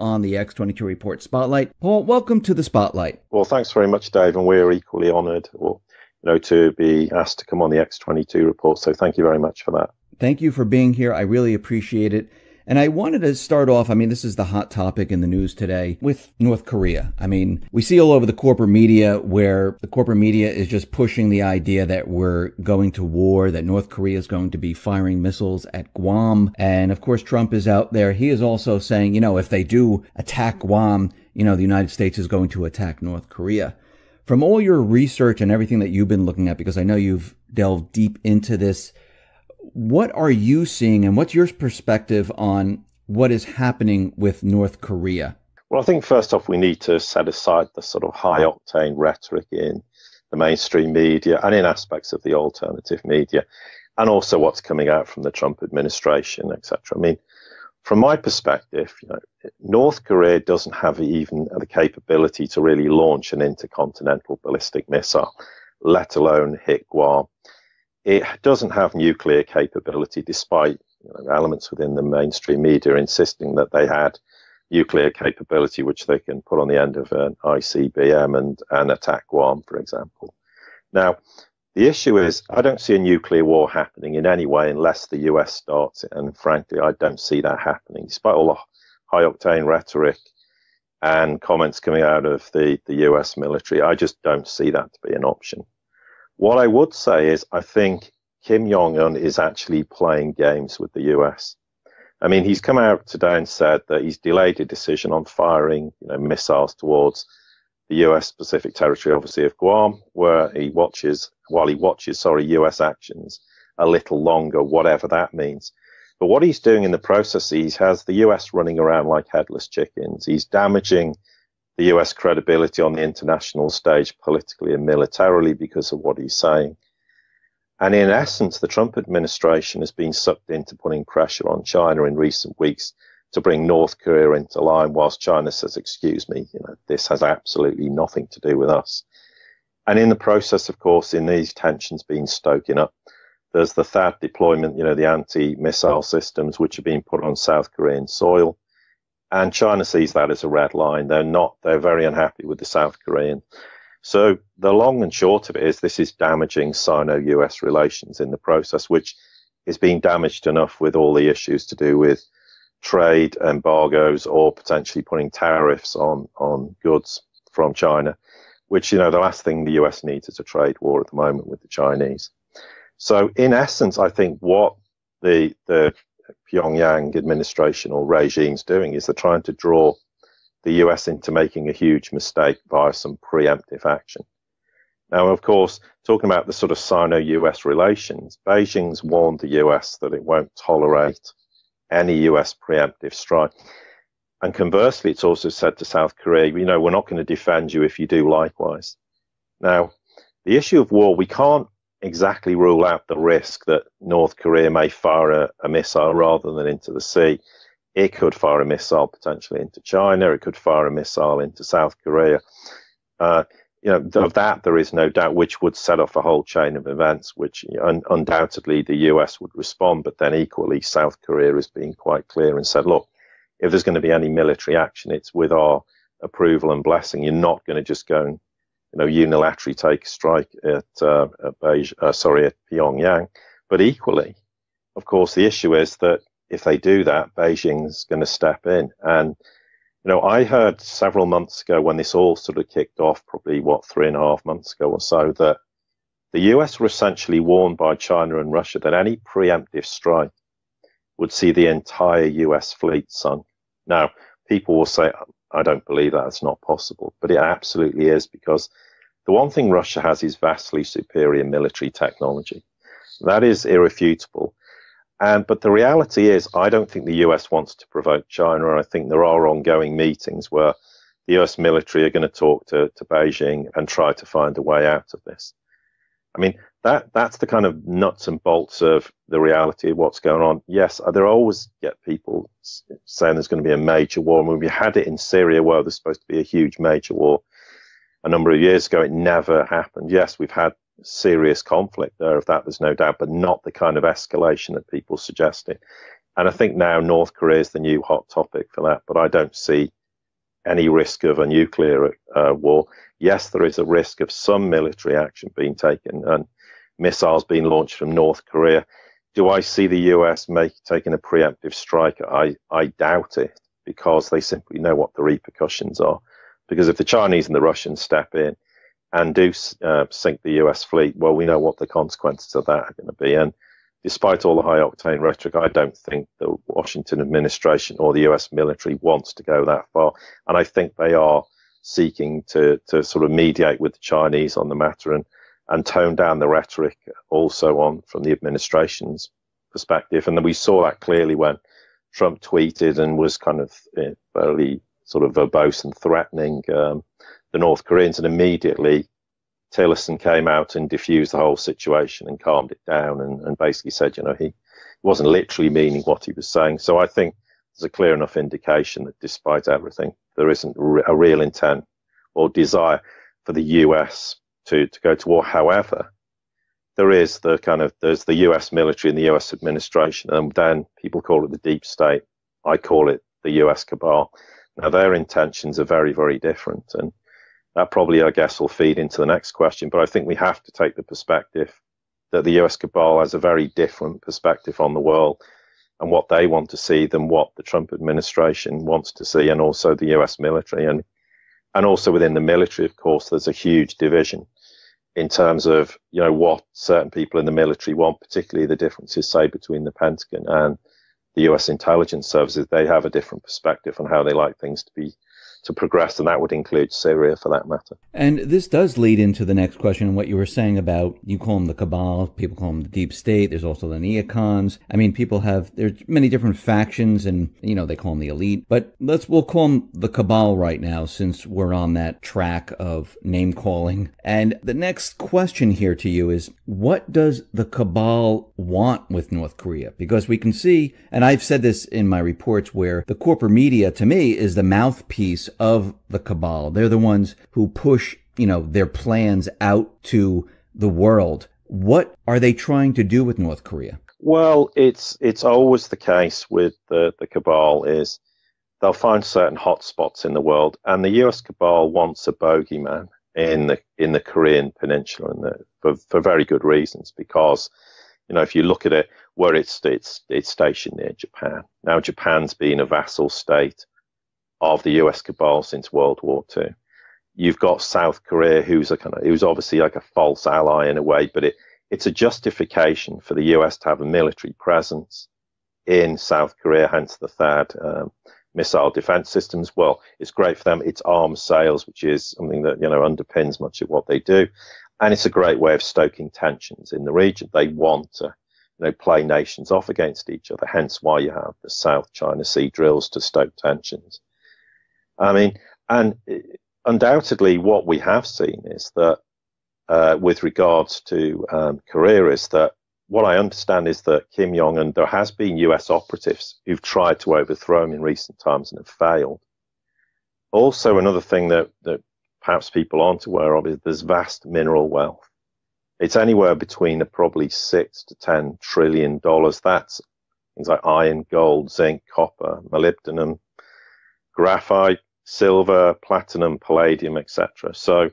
on the X-22 Report Spotlight. Paul, welcome to the Spotlight. Well, thanks very much, Dave, and we're equally honoured to be asked to come on the X-22 Report, so thank you very much for that. Thank you for being here. I really appreciate it. And I wanted to start off, this is the hot topic in the news today, with North Korea. We see all over the corporate media where the corporate media is just pushing the idea that we're going to war, that North Korea is going to be firing missiles at Guam. And of course, Trump is out there. He is also saying, if they do attack Guam, the United States is going to attack North Korea. From all your research and everything that you've been looking at, because I know you've delved deep into this, what are you seeing and what's your perspective on what is happening with North Korea? Well, I think first off, we need to set aside the sort of high octane rhetoric in the mainstream media and in aspects of the alternative media, and also what's coming out from the Trump administration, etc. From my perspective, North Korea doesn't have even the capability to really launch an intercontinental ballistic missile, let alone hit Guam. It doesn't have nuclear capability, despite elements within the mainstream media insisting that they had nuclear capability, which they can put on the end of an ICBM and attack Guam, for example. Now, the issue is, I don't see a nuclear war happening in any way unless the US starts it, and frankly, I don't see that happening, despite all the high-octane rhetoric and comments coming out of the US military. I just don't see that to be an option. What I would say is I think Kim Jong-un is actually playing games with the US. He's come out today and said that he's delayed a decision on firing missiles towards the US Pacific territory, obviously of Guam, while he watches US actions a little longer, whatever that means. But what he's doing in the process, he has the US running around like headless chickens. He's damaging the US credibility on the international stage politically and militarily because of what he's saying. And in essence, the Trump administration has been sucked into putting pressure on China in recent weeks to bring North Korea into line, whilst China says, excuse me, this has absolutely nothing to do with us. And in the process, of course, in these tensions being stoking up, there's the THAAD deployment, the anti-missile systems, which are being put on South Korean soil. And China sees that as a red line. They're very unhappy with the South Korean. So the long and short of it is this is damaging Sino-US relations in the process, which is being damaged enough with all the issues to do with trade embargoes or potentially putting tariffs on goods from China, which, the last thing the US needs is a trade war at the moment with the Chinese. So in essence, I think what the Pyongyang administration or regime's doing is they're trying to draw the US into making a huge mistake via some preemptive action. Now, of course, talking about the sort of Sino-US relations, Beijing's warned the US that it won't tolerate any US preemptive strike. And conversely, it's also said to South Korea, we're not going to defend you if you do likewise. Now, the issue of war, we can't exactly rule out the risk that North Korea may fire a missile rather than into the sea. It could fire a missile potentially into China. It could fire a missile into South Korea. Of that, there is no doubt, which would set off a whole chain of events, which undoubtedly the US would respond. But then equally, South Korea has been quite clear and said, look, if there's going to be any military action, it's with our approval and blessing. You're not going to just go and unilaterally take a strike at Pyongyang. But equally, of course, the issue is that if they do that, Beijing's going to step in. And, I heard several months ago when this all sort of kicked off, probably 3.5 months ago or so, that the US were essentially warned by China and Russia that any preemptive strike would see the entire US fleet sunk. Now, people will say, I don't believe that, it's not possible, but it absolutely is, because the one thing Russia has is vastly superior military technology. That is irrefutable. But the reality is, I don't think the US wants to provoke China. I think there are ongoing meetings where the US military are going to talk to Beijing and try to find a way out of this. That's the kind of nuts and bolts of the reality of what's going on. Yes, there always get people saying there's going to be a major war. We had it in Syria where there's supposed to be a huge major war a number of years ago. It never happened. Yes, we've had serious conflict there, of that there's no doubt, but not the kind of escalation that people suggested. And I think now North Korea is the new hot topic for that, but I don't see any risk of a nuclear war. Yes, there is a risk of some military action being taken and missiles being launched from North Korea. Do I see the US taking a preemptive strike? I doubt it, because they simply know what the repercussions are. Because if the Chinese and the Russians step in and do sink the US fleet, well, we know what the consequences of that are going to be. And despite all the high-octane rhetoric, I don't think the Washington administration or the US military wants to go that far. And I think they are seeking to sort of mediate with the Chinese on the matter and tone down the rhetoric also from the administration's perspective. And then we saw that clearly when Trump tweeted and was kind of fairly sort of verbose and threatening the North Koreans, and immediately Tillerson came out and diffused the whole situation and calmed it down and basically said, he wasn't literally meaning what he was saying. So I think there's a clear enough indication that despite everything, there isn't a real intent or desire for the US to go to war. However, there's the US military and the US administration, and then people call it the deep state. I call it the US cabal. Now, their intentions are very, very different. And that probably, I guess, will feed into the next question. But I think we have to take the perspective that the US cabal has a very different perspective on the world and what they want to see than what the Trump administration wants to see, and also the US military. And also within the military, of course, there's a huge division in terms of, what certain people in the military want, particularly the differences, say, between the Pentagon and the US intelligence services. They have a different perspective on how they like things to progress, and that would include Syria for that matter. And this does lead into the next question and what you were saying about, you call them the cabal, people call them the deep state, there's also the neocons. I mean, there's many different factions and, they call them the elite, but we'll call them the cabal right now, since we're on that track of name calling. And the next question here to you is, what does the cabal want with North Korea? Because we can see, and I've said this in my reports, where the corporate media, to me, is the mouthpiece of the cabal. They're the ones who push, their plans out to the world. What are they trying to do with North Korea? Well, it's always the case with the cabal is they'll find certain hot spots in the world, and the US cabal wants a bogeyman in the Korean peninsula, for very good reasons, because if you look at it, where it's stationed near Japan. Now, Japan's been a vassal state of the US cabal since World War II. You've got South Korea, who's obviously like a false ally in a way, but it's a justification for the US to have a military presence in South Korea, hence the THAAD missile defense systems. Well, it's great for them. It's arms sales, which is something that, underpins much of what they do. And it's a great way of stoking tensions in the region. They want to, play nations off against each other, hence why you have the South China Sea drills to stoke tensions. I mean, and undoubtedly what we have seen is that with regards to Korea, is that what I understand is that Kim Jong-un, there has been US operatives who've tried to overthrow him in recent times and have failed. Also, another thing that perhaps people aren't aware of is there's vast mineral wealth. It's anywhere between probably $6 to $10 trillion. That's things like iron, gold, zinc, copper, molybdenum, graphite, silver, platinum, palladium, etc. So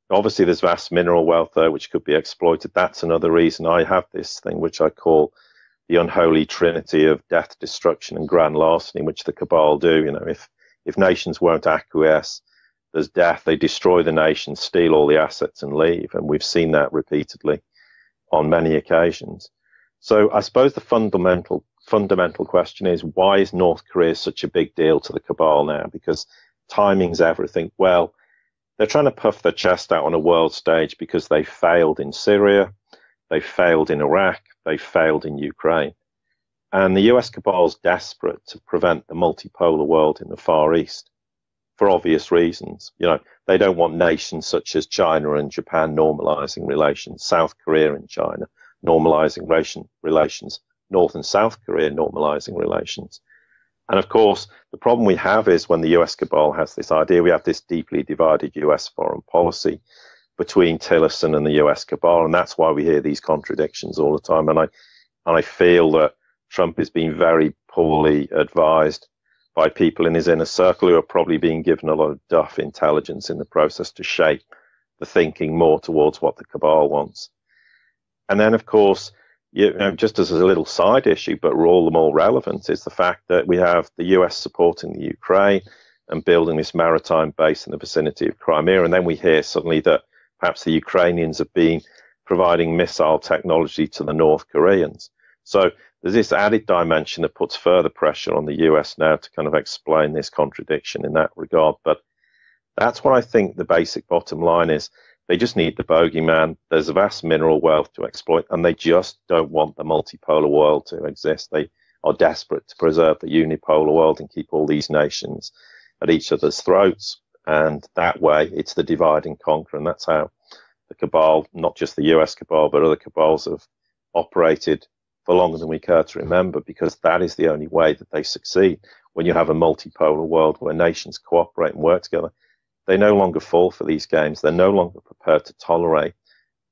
obviously there's vast mineral wealth there which could be exploited. That's another reason I have this thing which I call the unholy trinity of death, destruction, and grand larceny, which the cabal do. If nations won't acquiesce, there's death. They destroy the nation, steal all the assets, and leave. And we've seen that repeatedly on many occasions. So I suppose the fundamental question is, why is North Korea such a big deal to the cabal now? Because timing's everything. Well, they're trying to puff their chest out on a world stage because they failed in Syria, they failed in Iraq, they failed in Ukraine. And the US cabal is desperate to prevent the multipolar world in the Far East for obvious reasons. They don't want nations such as China and Japan normalizing relations, South Korea and China normalizing relations, North and South Korea normalizing relations. And of course, the problem we have is when the US cabal has this idea, we have this deeply divided US foreign policy between Tillerson and the US cabal. And that's why we hear these contradictions all the time. And I feel that Trump is being very poorly advised by people in his inner circle who are probably being given a lot of duff intelligence in the process to shape the thinking more towards what the cabal wants. And then, of course, just as a little side issue, but all the more relevant, is the fact that we have the US supporting the Ukraine and building this maritime base in the vicinity of Crimea. And then we hear suddenly that perhaps the Ukrainians have been providing missile technology to the North Koreans. So there's this added dimension that puts further pressure on the US now to kind of explain this contradiction in that regard. But that's what I think the basic bottom line is. They just need the bogeyman. There's a vast mineral wealth to exploit, and they just don't want the multipolar world to exist. They are desperate to preserve the unipolar world and keep all these nations at each other's throats. And that way, it's the divide and conquer. And that's how the cabal, not just the US cabal, but other cabals have operated for longer than we care to remember, because that is the only way that they succeed. When you have a multipolar world where nations cooperate and work together, they no longer fall for these games. They're no longer prepared to tolerate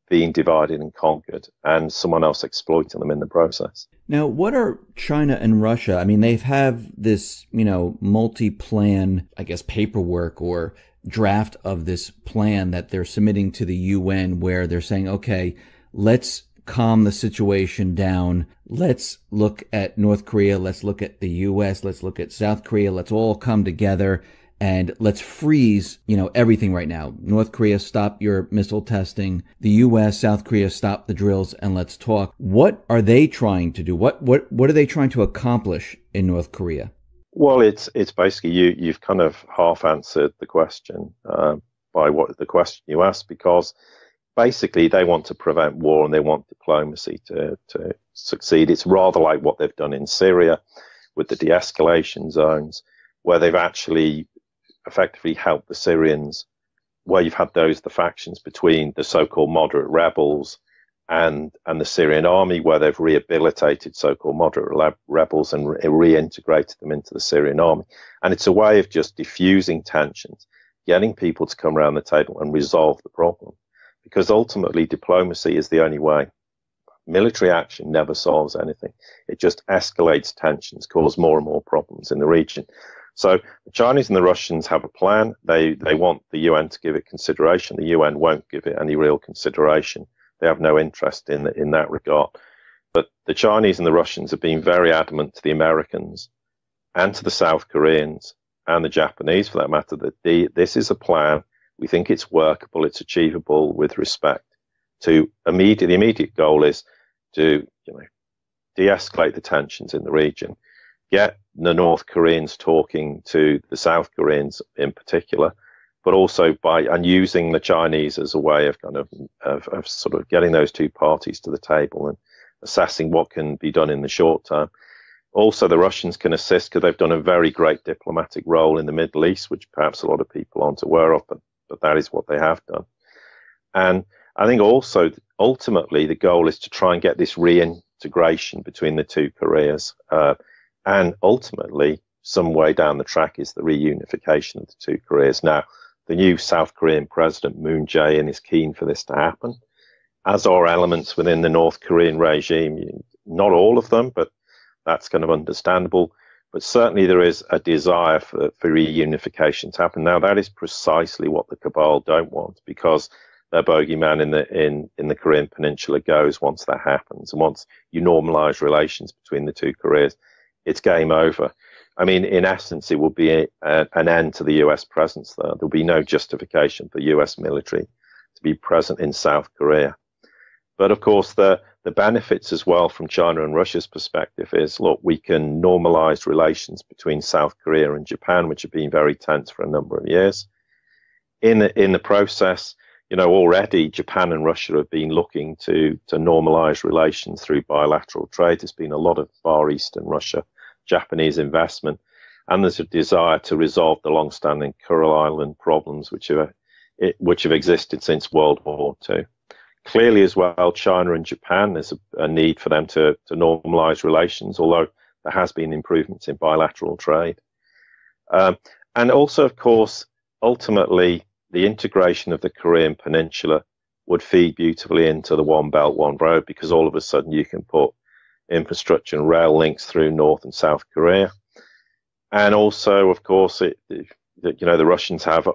being divided and conquered and someone else exploiting them in the process. Now, what are China and Russia? I mean, they have this, multi-plan, I guess, paperwork or draft of this plan that they're submitting to the UN, where they're saying, okay, let's calm the situation down. Let's look at North Korea. Let's look at the US. Let's look at South Korea. Let's all come together. And let's freeze, everything right now. North Korea, stop your missile testing. The U.S., South Korea, stop the drills, and let's talk. What are they trying to do? What are they trying to accomplish in North Korea? Well, it's basically you've kind of half answered the question by what the question you asked, because basically they want to prevent war and they want diplomacy to succeed. It's rather like what they've done in Syria with the de-escalation zones, where they've actually effectively helped the Syrians, where you've had the factions between the so-called moderate rebels and the Syrian army, where they've rehabilitated so-called moderate rebels and reintegrated them into the Syrian army. And it's a way of just diffusing tensions, getting people to come around the table and resolve the problem. Because ultimately diplomacy is the only way. Military action never solves anything. It just escalates tensions, causes more and more problems in the region. So the Chinese and the Russians have a plan. They want the UN to give it consideration. The UN won't give it any real consideration. They have no interest in that regard. But the Chinese and the Russians have been very adamant to the Americans and to the South Koreans and the Japanese, for that matter, that this is a plan. We think it's workable, it's achievable with respect to the immediate goal is to de-escalate the tensions in the region, get the North Koreans talking to the South Koreans in particular, but also using the Chinese as a way of of sort of getting those two parties to the table and assessing what can be done in the short term. Also, the Russians can assist because they've done a very great diplomatic role in the Middle East, which perhaps a lot of people aren't aware of, but that is what they have done. And I think also, ultimately, the goal is to try and get this reintegration between the two Koreas. And ultimately, some way down the track is the reunification of the two Koreas. Now, the new South Korean president, Moon Jae-in, is keen for this to happen, as are elements within the North Korean regime. Not all of them, but that's kind of understandable. But certainly there is a desire for reunification to happen. Now, that is precisely what the cabal don't want, because their bogeyman in the Korean Peninsula goes once that happens. And once you normalize relations between the two Koreas, it's game over. I mean, in essence, it will be an end to the US presence there. There'll be no justification for US military to be present in South Korea. But of course, the benefits as well from China and Russia's perspective is, look, we can normalize relations between South Korea and Japan, which have been very tense for a number of years. In the process, already Japan and Russia have been looking to normalize relations through bilateral trade. There's been a lot of Far Eastern Russia Japanese investment, and there's a desire to resolve the long-standing Kuril Island problems which have existed since World War II. Clearly as well, China and Japan, there's a need for them to normalize relations, although there has been improvements in bilateral trade. And also, of course, ultimately, the integration of the Korean Peninsula would feed beautifully into the One Belt, One Road, because all of a sudden you can put infrastructure and rail links through North and South Korea. And also, of course, the Russians have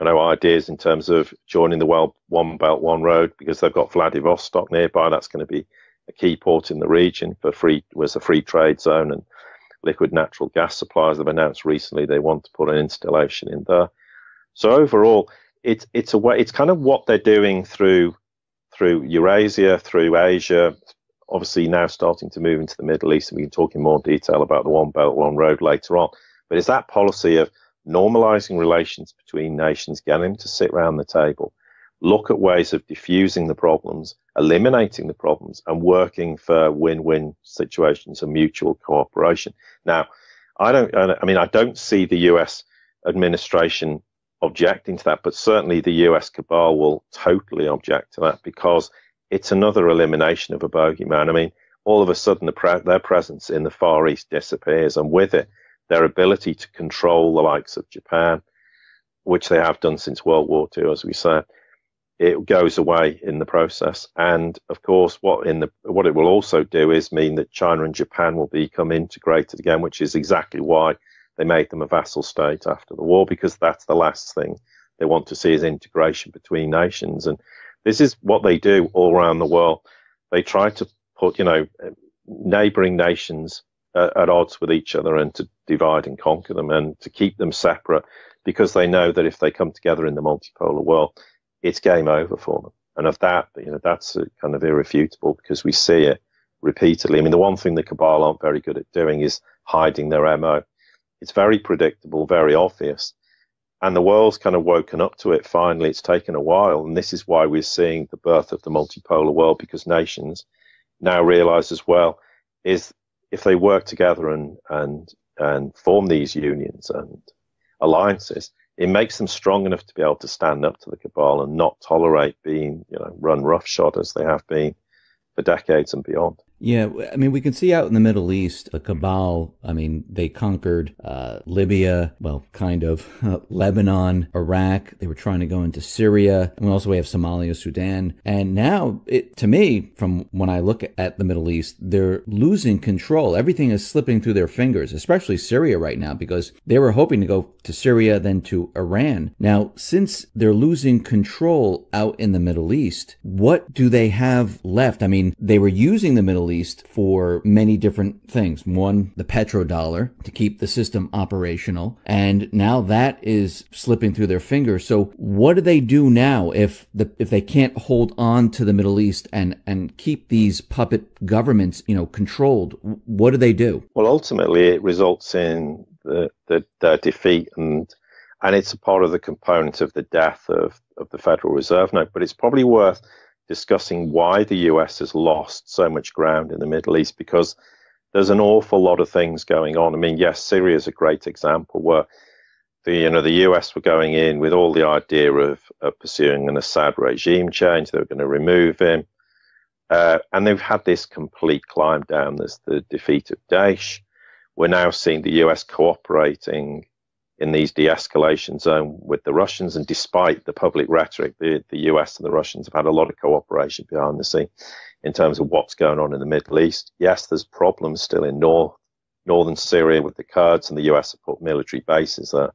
ideas in terms of joining the One Belt, One Road, because they've got Vladivostok nearby. That's going to be a key port in the region was a free trade zone, and liquid natural gas suppliers have announced recently they want to put an installation in there. So overall, it's kind of what they're doing through Eurasia, through Asia, obviously now starting to move into the Middle East, and we can talk in more detail about the One Belt, One Road later on. But it's that policy of normalizing relations between nations, getting them to sit around the table, look at ways of diffusing the problems, eliminating the problems, and working for win-win situations and mutual cooperation. Now, I don't see the US administration objecting to that, but certainly the US cabal will totally object to that, because it's another elimination of a bogeyman. I mean, all of a sudden their presence in the Far East disappears, and with it, their ability to control the likes of Japan, which they have done since World War II, as we said, it goes away in the process. And of course, what it will also do is mean that China and Japan will become integrated again, which is exactly why they made them a vassal state after the war, because that's the last thing they want to see is integration between nations. And this is what they do all around the world. They try to put, neighboring nations at odds with each other and to divide and conquer them and to keep them separate, because they know that if they come together in the multipolar world, it's game over for them. And of that, that's kind of irrefutable, because we see it repeatedly. I mean, the one thing the cabal aren't very good at doing is hiding their MO. It's very predictable, very obvious. And the world's kind of woken up to it finally. It's taken a while. And this is why we're seeing the birth of the multipolar world, because nations now realize as well is if they work together and form these unions and alliances, it makes them strong enough to be able to stand up to the cabal and not tolerate being, run roughshod as they have been for decades and beyond. Yeah, I mean, we can see out in the Middle East, the cabal, I mean, they conquered Libya, well, kind of, Lebanon, Iraq. They were trying to go into Syria. And we have Somalia, Sudan. And now, to me, from when I look at the Middle East, they're losing control. Everything is slipping through their fingers, especially Syria right now, because they were hoping to go to Syria, then to Iran. Now, since they're losing control out in the Middle East, what do they have left? I mean, they were using the Middle East for many different things. One, the petrodollar to keep the system operational. And now that is slipping through their fingers. So what do they do now if they can't hold on to the Middle East and keep these puppet governments, controlled? What do they do? Well, ultimately, it results in their defeat, and it's a part of the component of the death of the Federal Reserve Note. But it's probably worth discussing why the US has lost so much ground in the Middle East, because there's an awful lot of things going on. I mean, yes, Syria is a great example where the US were going in with all the idea of pursuing an Assad regime change. They were going to remove him. And they've had this complete climb down. There's the defeat of Daesh. We're now seeing the US cooperating in these de-escalation zone with the Russians, and despite the public rhetoric, the US and the Russians have had a lot of cooperation behind the scene in terms of what's going on in the Middle East. Yes, there's problems still in northern Syria with the Kurds, and the US have put military bases there.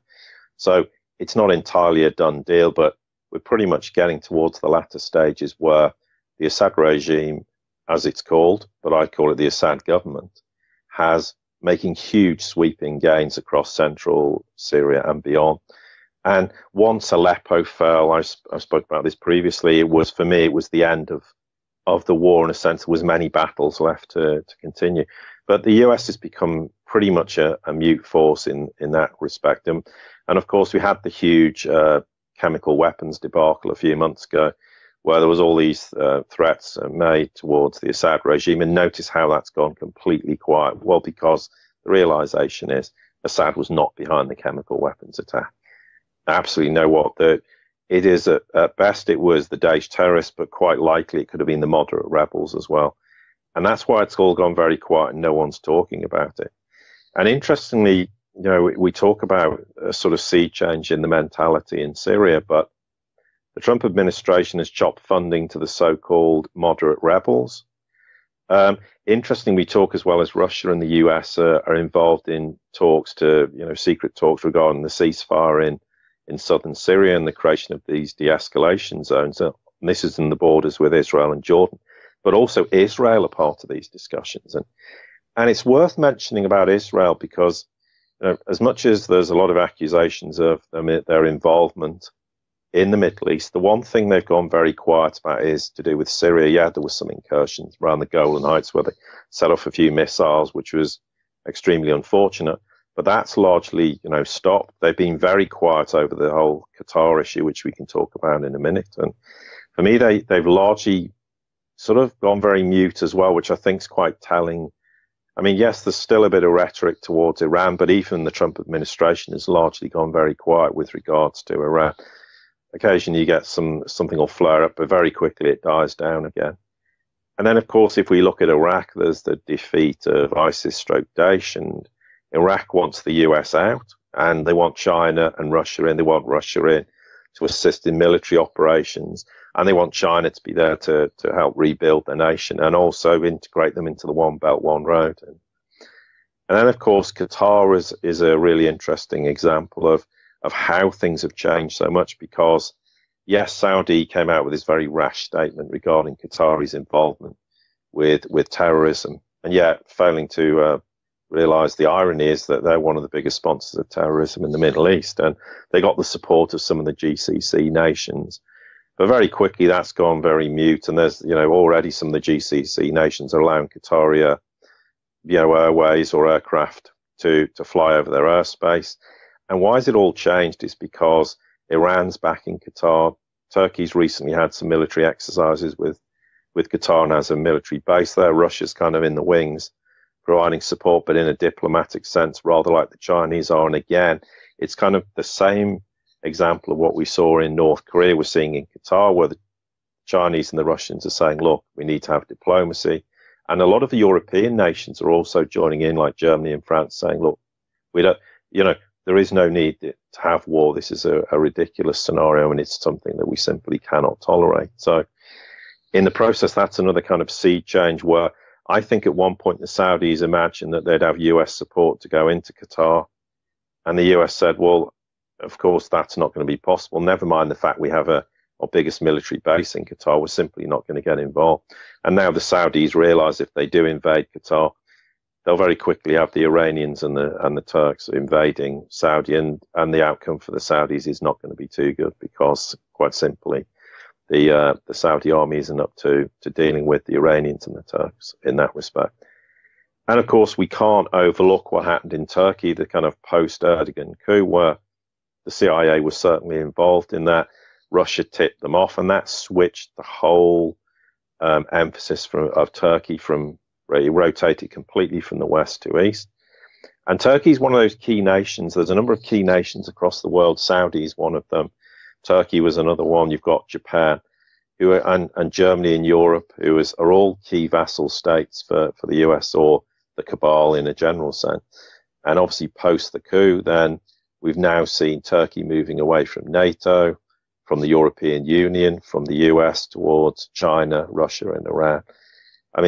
So it's not entirely a done deal, but we're pretty much getting towards the latter stages where the Assad regime, as it's called, but I call it the Assad government, has making huge sweeping gains across central Syria and beyond. And once Aleppo fell, I spoke about this previously, it was the end of the war. In a sense, there was many battles left to continue. But the US has become pretty much a mute force in that respect. And of course, we had the huge chemical weapons debacle a few months ago, where there was all these threats made towards the Assad regime. And notice how that's gone completely quiet. Well, because the realization is Assad was not behind the chemical weapons attack. I absolutely know what it is. At best, it was the Daesh terrorists, but quite likely it could have been the moderate rebels as well. And that's why it's all gone very quiet and no one's talking about it. And interestingly, we talk about a sort of sea change in the mentality in Syria, but the Trump administration has chopped funding to the so-called moderate rebels. Interesting, we talk as well as Russia and the US are involved in talks to, secret talks regarding the ceasefire in southern Syria and the creation of these de-escalation zones. And this is in the borders with Israel and Jordan, but also Israel are part of these discussions. And it's worth mentioning about Israel because as much as there's a lot of accusations of their involvement in the Middle East, the one thing they've gone very quiet about is to do with Syria. Yeah, there was some incursions around the Golan Heights where they set off a few missiles, which was extremely unfortunate. But that's largely, stopped. They've been very quiet over the whole Qatar issue, which we can talk about in a minute. And for me, they've largely sort of gone very mute as well, which I think is quite telling. I mean, yes, there's still a bit of rhetoric towards Iran, but even the Trump administration has largely gone very quiet with regards to Iran. Occasionally you get something will flare up, but very quickly it dies down again. And then, of course, if we look at Iraq, there's the defeat of ISIS/Daesh, and Iraq wants the US out, and they want China and Russia in. They want Russia in to assist in military operations, and they want China to be there to help rebuild the nation and also integrate them into the One Belt, One Road. And then, of course, Qatar is a really interesting example of how things have changed so much because, yes, Saudi came out with this very rash statement regarding Qatari's involvement with terrorism, and yet failing to realize the irony is that they're one of the biggest sponsors of terrorism in the Middle East, and they got the support of some of the GCC nations. But very quickly, that's gone very mute, and there's, already some of the GCC nations are allowing Qatari, airways or aircraft to fly over their airspace. And why has it all changed is because Iran's backing Qatar. Turkey's recently had some military exercises with Qatar and has a military base there. Russia's kind of in the wings, providing support, but in a diplomatic sense, rather like the Chinese are. And again, it's kind of the same example of what we saw in North Korea, we're seeing in Qatar, where the Chinese and the Russians are saying, look, we need to have diplomacy. And a lot of the European nations are also joining in, like Germany and France, saying, look, we don't, there is no need to have war. This is a ridiculous scenario, and it's something that we simply cannot tolerate. So in the process, that's another kind of sea change where I think at one point the Saudis imagined that they'd have US support to go into Qatar. And the US said, well, of course, that's not going to be possible. Never mind the fact we have our biggest military base in Qatar. We're simply not going to get involved. And now the Saudis realize if they do invade Qatar, they'll very quickly have the Iranians and the Turks invading Saudi, and the outcome for the Saudis is not going to be too good because, quite simply, the Saudi army isn't up to dealing with the Iranians and the Turks in that respect. And of course, we can't overlook what happened in Turkey, the kind of post-Erdogan coup, where the CIA was certainly involved in that. Russia tipped them off, and that switched the whole emphasis of Turkey from. It rotated completely from the west to east. And Turkey is one of those key nations. There's a number of key nations across the world. Saudi is one of them. Turkey was another one. You've got Japan and Germany in Europe, are all key vassal states for the US or the cabal in a general sense. And obviously post the coup, then we've now seen Turkey moving away from NATO, from the European Union, from the US towards China, Russia and Iran. I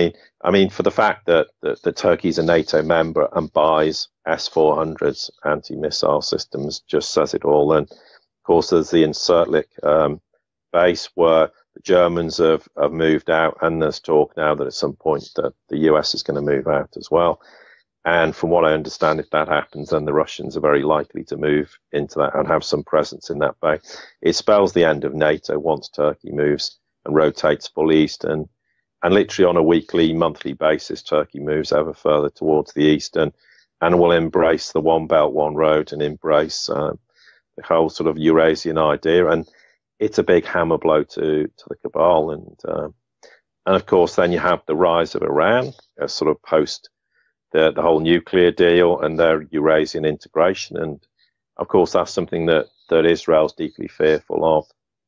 mean, for the fact that Turkey is a NATO member and buys S-400s anti-missile systems just says it all. And of course, there's the Insertlik base where the Germans have moved out, and there's talk now that at some point that the US is going to move out as well. And from what I understand, if that happens, then the Russians are very likely to move into that and have some presence in that base. It spells the end of NATO once Turkey moves and rotates full east, and literally on a weekly, monthly basis, Turkey moves ever further towards the east and will embrace the One Belt, One Road and embrace the whole sort of Eurasian idea. And it's a big hammer blow to the cabal. And of course, then you have the rise of Iran, sort of post the whole nuclear deal and their Eurasian integration. And of course, that's something that Israel's deeply fearful of,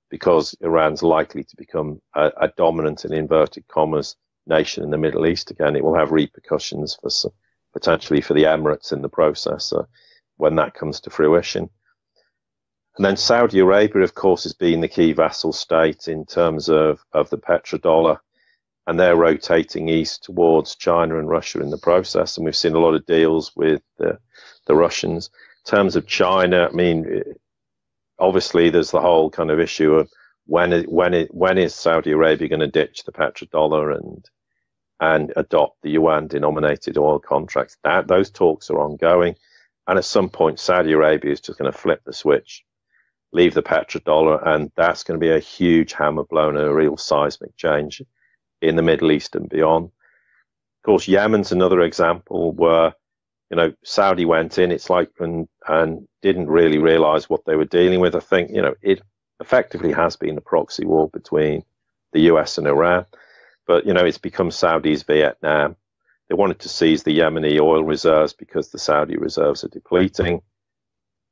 because Iran's likely to become a dominant, in inverted commas, nation in the Middle East again. It will have repercussions potentially for the Emirates in the process when that comes to fruition. And then Saudi Arabia, of course, has been the key vassal state in terms of the petrodollar. and they're rotating east towards China and Russia in the process. And we've seen a lot of deals with the Russians. In terms of China, I mean, obviously there's the whole kind of issue of when is Saudi Arabia going to ditch the petrodollar and adopt the yuan-denominated oil contracts? Those talks are ongoing, and at some point Saudi Arabia is just going to flip the switch, leave the petrodollar, and that's going to be a huge hammer blown and a real seismic change in the Middle East and beyond. Of course, Yemen's another example where, you know, Saudi went in, it's like, and didn't really realize what they were dealing with. I think, you know, it effectively has been a proxy war between the US and Iran, but, you know, it's become Saudi's Vietnam. They wanted to seize the Yemeni oil reserves because the Saudi reserves are depleting.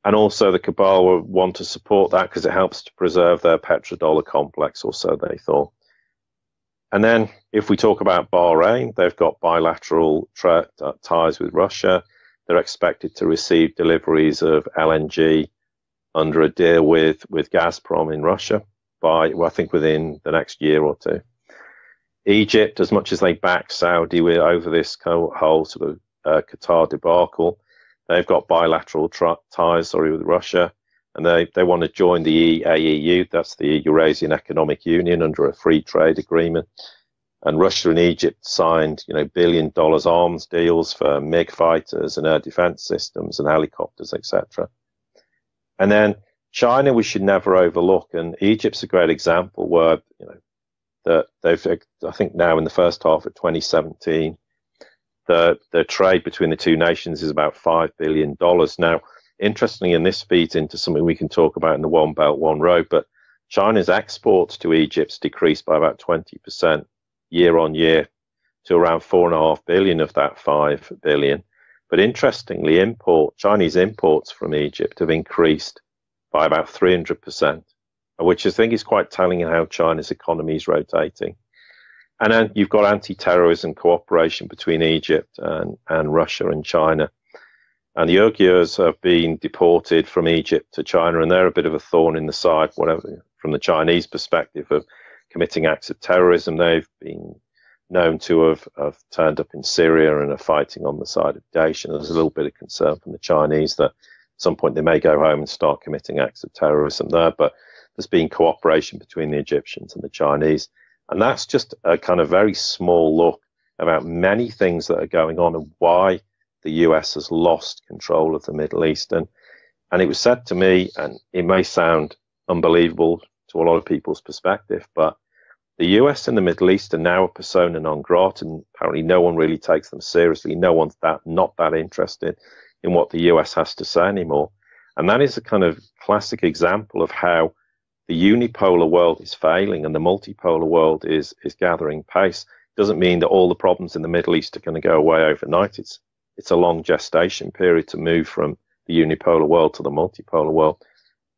And also the cabal want to support that because it helps to preserve their petrodollar complex, or so they thought. And then if we talk about Bahrain, they've got bilateral ties with Russia. They're expected to receive deliveries of LNG under a deal with Gazprom in Russia by, well, I think within the next year or two. Egypt, as much as they back Saudi over this whole sort of Qatar debacle, they've got bilateral ties with Russia, and they want to join the EAEU, that's the Eurasian Economic Union, under a free trade agreement. And Russia and Egypt signed, you know, $1 billion arms deals for MiG fighters and air defense systems and helicopters, etc. And then China, we should never overlook, and Egypt's a great example where, you know, that they've, I think now in the first half of 2017, the trade between the two nations is about $5 billion. Now, interestingly, and this feeds into something we can talk about in the One Belt, One Road, but China's exports to Egypt decreased by about 20% year on year to around 4.5 billion of that 5 billion. But interestingly, Chinese imports from Egypt have increased by about 300%, which I think is quite telling in how China's economy is rotating. And then you've got anti-terrorism cooperation between Egypt and Russia and China. And the Uyghurs have been deported from Egypt to China, and they're a bit of a thorn in the side, whatever, from the Chinese perspective of committing acts of terrorism. They've been known to have turned up in Syria and are fighting on the side of Daesh. And there's a little bit of concern from the Chinese that at some point they may go home and start committing acts of terrorism there. But there's been cooperation between the Egyptians and the Chinese. And that's just a kind of very small look about many things that are going on and why the US has lost control of the Middle East. And it was said to me, and it may sound unbelievable to a lot of people's perspective, but the US and the Middle East are now a persona non grata, and apparently no one really takes them seriously. No one's not that interested in what the US has to say anymore. And that is a kind of classic example of how the unipolar world is failing and the multipolar world is gathering pace. Doesn't mean that all the problems in the Middle East are going to go away overnight. It's a long gestation period to move from the unipolar world to the multipolar world.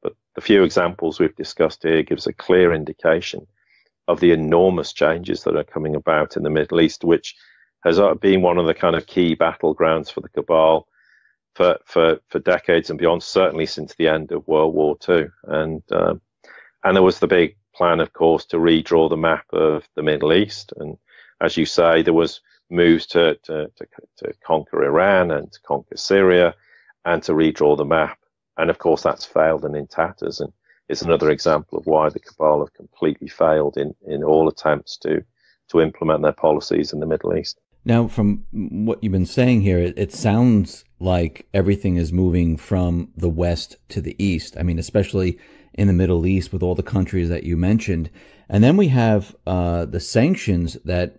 But the few examples we've discussed here gives a clear indication of the enormous changes that are coming about in the Middle East, which has been one of the kind of key battlegrounds for the cabal for decades and beyond, certainly since the end of World War II. And there was the big plan, of course, to redraw the map of the Middle East. And as you say, there was moves to conquer Iran and to conquer Syria and to redraw the map. And of course, that's failed and in tatters. And it's another example of why the cabal have completely failed in all attempts to implement their policies in the Middle East. Now, from what you've been saying here, it sounds like everything is moving from the west to the east. I mean, especially in the Middle East with all the countries that you mentioned. And then we have the sanctions that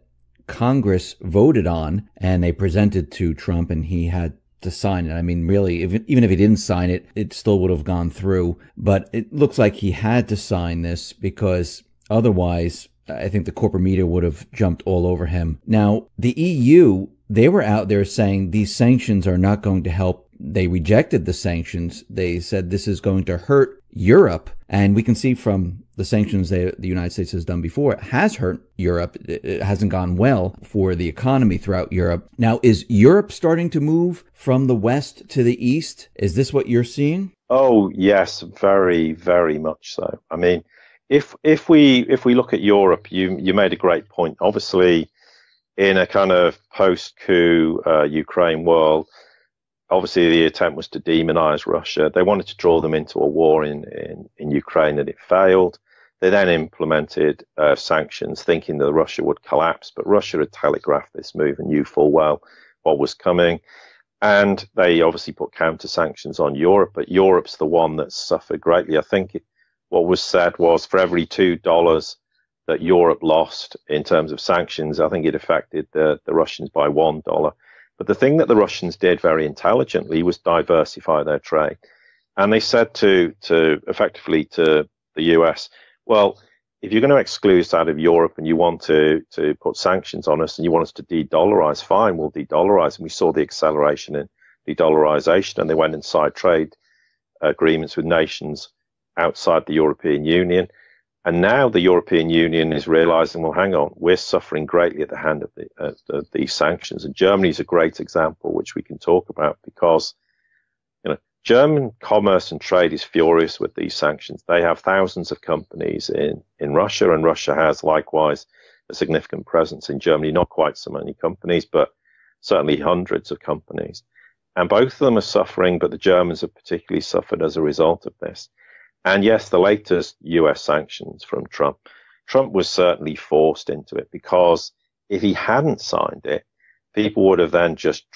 Congress voted on, and they presented to Trump, and he had to sign it. I mean, really, even if he didn't sign it, it still would have gone through. But it looks like he had to sign this because otherwise, I think the corporate media would have jumped all over him. Now, the EU, they were out there saying these sanctions are not going to help. They rejected the sanctions. They said this is going to hurt Europe. And we can see from the sanctions the United States has done before, it has hurt Europe. It hasn't gone well for the economy throughout Europe. Now, is Europe starting to move from the west to the east? Is this what you're seeing? Oh, yes, very, very much so. I mean, If we look at Europe, you made a great point. Obviously, in a kind of post-coup Ukraine world, obviously the attempt was to demonize Russia. They wanted to draw them into a war in Ukraine, and it failed. They then implemented sanctions, thinking that Russia would collapse, but Russia had telegraphed this move and knew full well what was coming. And they obviously put counter sanctions on Europe, but Europe's the one that suffered greatly. I think what was said was for every $2 that Europe lost in terms of sanctions, I think it affected the Russians by $1. But the thing that the Russians did very intelligently was diversify their trade. And they said to effectively to the US, well, if you're going to exclude us out of Europe and you want to put sanctions on us and you want us to de-dollarize, fine, we'll de-dollarize. And we saw the acceleration in de-dollarization, and they went inside trade agreements with nations outside the European Union. And now the European Union is realizing, well, hang on, we're suffering greatly at the hand of these sanctions. And Germany is a great example, which we can talk about, because German commerce and trade is furious with these sanctions. They have thousands of companies in Russia, and Russia has likewise a significant presence in Germany. Not quite so many companies, but certainly hundreds of companies. And both of them are suffering, but the Germans have particularly suffered as a result of this. And yes, the latest US sanctions from Trump was certainly forced into it, because if he hadn't signed it, people would have then just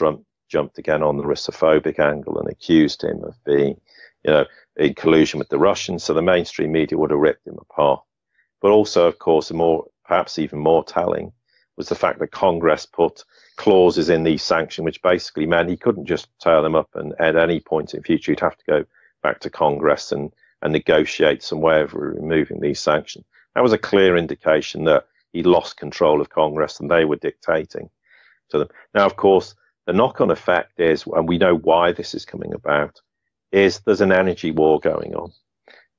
jumped again on the Russophobic angle and accused him of being, in collusion with the Russians. So the mainstream media would have ripped him apart. But also, of course, perhaps even more telling was the fact that Congress put clauses in these sanctions, which basically meant he couldn't just tear them up, and at any point in future, he'd have to go back to Congress and negotiate some way of removing these sanctions. That was a clear indication that he lost control of Congress and they were dictating to them. Now, of course, the knock-on effect is, and we know why this is coming about, is there's an energy war going on.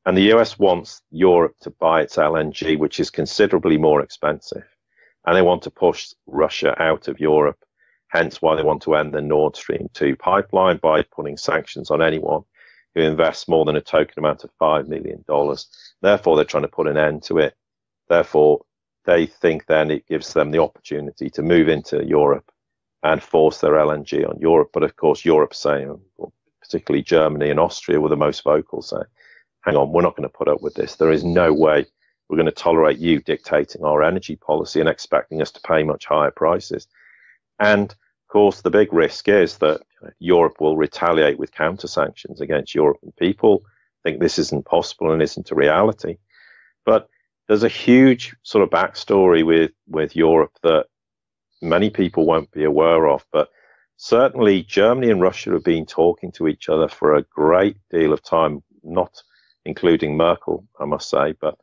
And the US wants Europe to buy its LNG, which is considerably more expensive. And they want to push Russia out of Europe, hence why they want to end the Nord Stream 2 pipeline by putting sanctions on anyone who invests more than a token amount of $5 million. Therefore, they're trying to put an end to it. Therefore, they think then it gives them the opportunity to move into Europe and force their LNG on Europe. But of course, Europe's saying, particularly Germany and Austria were the most vocal, saying, hang on, we're not going to put up with this. There is no way we're going to tolerate you dictating our energy policy and expecting us to pay much higher prices. And of course, the big risk is that Europe will retaliate with counter sanctions against European people. I think this isn't possible and isn't a reality. But there's a huge sort of backstory with Europe that many people won't be aware of. But certainly Germany and Russia have been talking to each other for a great deal of time, not including Merkel, I must say, but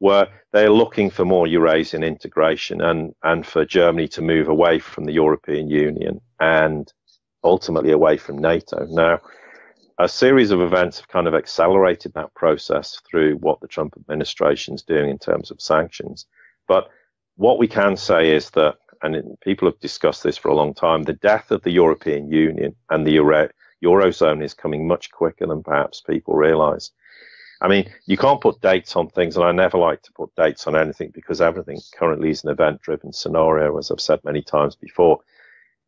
where they're looking for more Eurasian integration and for Germany to move away from the European Union and ultimately away from NATO. Now, a series of events have kind of accelerated that process through what the Trump administration is doing in terms of sanctions. But what we can say is that, and people have discussed this for a long time, the death of the European Union and the Eurozone is coming much quicker than perhaps people realize. I mean, you can't put dates on things, and I never like to put dates on anything because everything currently is an event-driven scenario, as I've said many times before.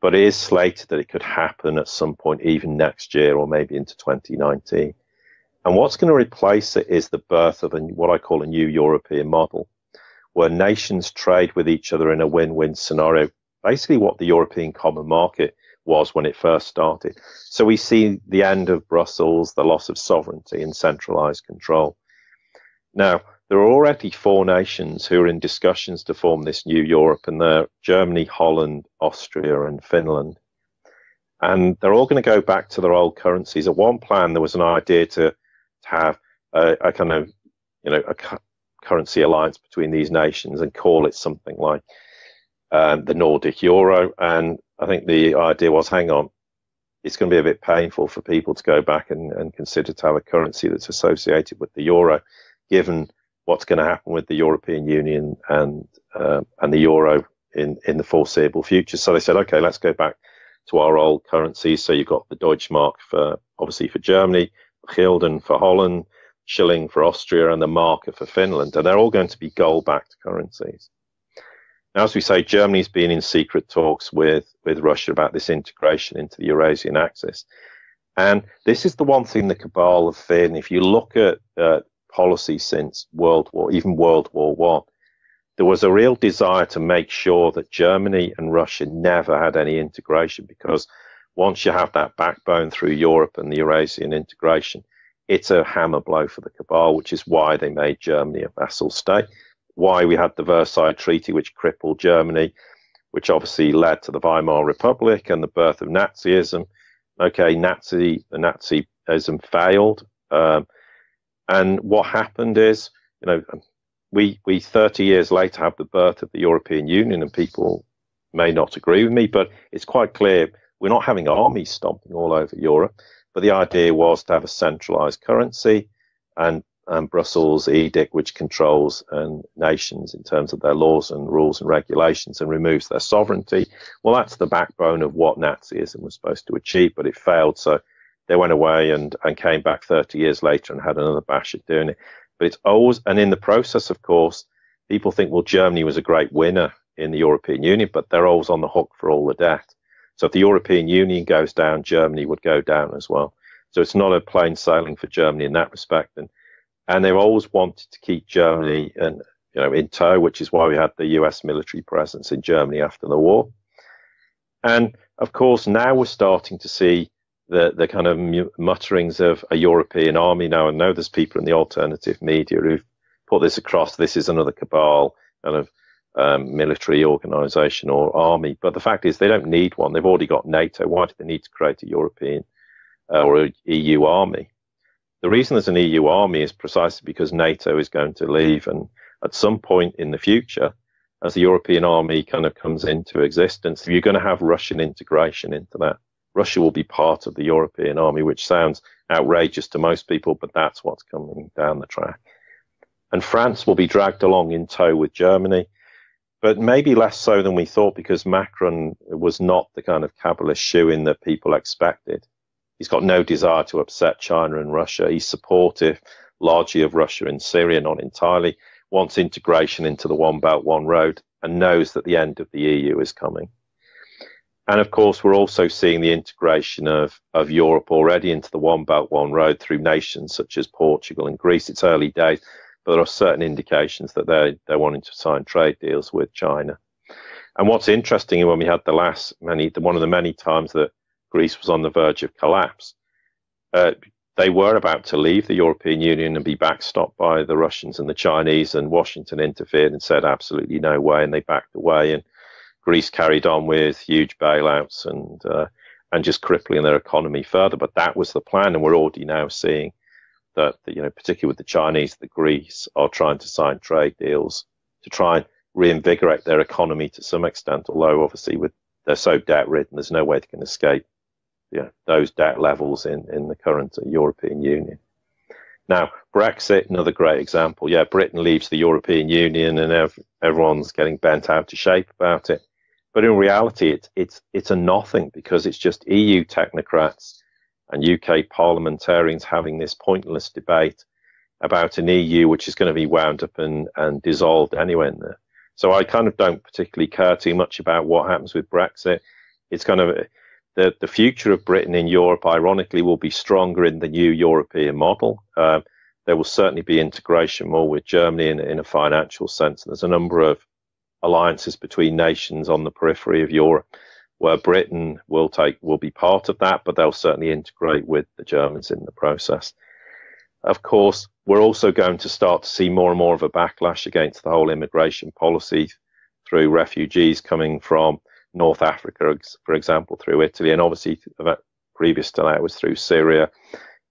But it is slated that it could happen at some point, even next year or maybe into 2019. And what's going to replace it is the birth of what I call a new European model, where nations trade with each other in a win-win scenario, basically what the European Common Market was when it first started. So we see the end of Brussels, the loss of sovereignty and centralized control. Now, there are already 4 nations who are in discussions to form this new Europe, and they're Germany, Holland, Austria, and Finland. And they're all going to go back to their old currencies. At one plan, there was an idea to have a kind of, a currency alliance between these nations and call it something like the Nordic euro. And I think the idea was, hang on, it's going to be a bit painful for people to go back and consider to have a currency that's associated with the euro, given what's going to happen with the European Union and the euro in the foreseeable future. So they said, okay, let's go back to our old currencies. So you've got the Deutschmark obviously for Germany, Gulden for Holland, shilling for Austria and the marker for Finland, and they're all going to be gold-backed currencies. Now, as we say, Germany's been in secret talks with Russia about this integration into the Eurasian axis. And this is the one thing the cabal have feared. And if you look at policy since World War I, there was a real desire to make sure that Germany and Russia never had any integration, because once you have that backbone through Europe and the Eurasian integration, it's a hammer blow for the cabal, which is why they made Germany a vassal state, why we had the Versailles Treaty, which crippled Germany, which obviously led to the Weimar Republic and the birth of Nazism. Okay, Nazism failed. And what happened is, we 30 years later have the birth of the European Union, and people may not agree with me, but it's quite clear we're not having armies stomping all over Europe. But the idea was to have a centralized currency and Brussels edict, which controls nations in terms of their laws and rules and regulations and removes their sovereignty. Well, that's the backbone of what Nazism was supposed to achieve, but it failed. So they went away and came back 30 years later and had another bash at doing it. But it's always, and in the process, of course, people think, well, Germany was a great winner in the European Union, but they're always on the hook for all the debt. So if the European Union goes down, Germany would go down as well. So it's not a plain sailing for Germany in that respect. And they've always wanted to keep Germany in tow, which is why we had the US military presence in Germany after the war. And of course, now we're starting to see the kind of mutterings of a European army. Now, I know there's people in the alternative media who've put this across. This is another cabal kind of military organization or army. But the fact is, they don't need one. They've already got NATO. Why do they need to create a European or a EU army? The reason there's an EU army is precisely because NATO is going to leave. And at some point in the future, as the European army kind of comes into existence, you're going to have Russian integration into that. Russia will be part of the European army, which sounds outrageous to most people, but that's what's coming down the track. And France will be dragged along in tow with Germany, but maybe less so than we thought, because Macron was not the kind of cabalist shoo-in that people expected. He's got no desire to upset China and Russia. He's supportive largely of Russia in Syria, not entirely, wants integration into the One Belt, One Road, and knows that the end of the EU is coming. And of course, we're also seeing the integration of Europe already into the One Belt, One Road through nations such as Portugal and Greece. It's early days, but there are certain indications that they're wanting to sign trade deals with China. And what's interesting, when we had one of the many times that Greece was on the verge of collapse, they were about to leave the European Union and be backstopped by the Russians and the Chinese, and Washington interfered and said absolutely no way, and they backed away, and Greece carried on with huge bailouts and just crippling their economy further. But that was the plan, and we're already now seeing that particularly with the Chinese, the Greece are trying to sign trade deals to try and reinvigorate their economy to some extent, although obviously they're so debt-ridden, there's no way they can escape those debt levels in the current European Union. Now, Brexit, another great example. Yeah, Britain leaves the European Union and everyone's getting bent out of shape about it. But in reality, it's a nothing, because it's just EU technocrats and UK parliamentarians having this pointless debate about an EU which is going to be wound up and dissolved anyway in there. So I kind of don't particularly care too much about what happens with Brexit. It's kind of the future of Britain in Europe, ironically, will be stronger in the new European model. There will certainly be integration more with Germany in a financial sense. There's a number of alliances between nations on the periphery of Europe where Britain will be part of that, but they'll certainly integrate with the Germans in the process. Of course, we're also going to start to see more and more of a backlash against the whole immigration policy through refugees coming from North Africa, for example, through Italy, and obviously previous to that it was through Syria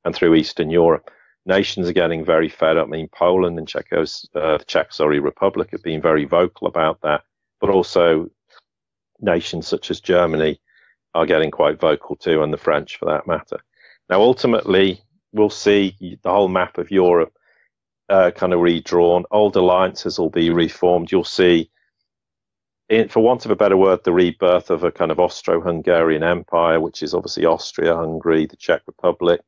and through Eastern Europe. Nations are getting very fed up. I mean, Poland and the Czech Republic have been very vocal about that, but also nations such as Germany are getting quite vocal too, and the French for that matter. Now, ultimately, we'll see the whole map of Europe kind of redrawn. Old alliances will be reformed. You'll see, for want of a better word, the rebirth of a kind of Austro-Hungarian empire, which is obviously Austria, Hungary, the Czech Republic,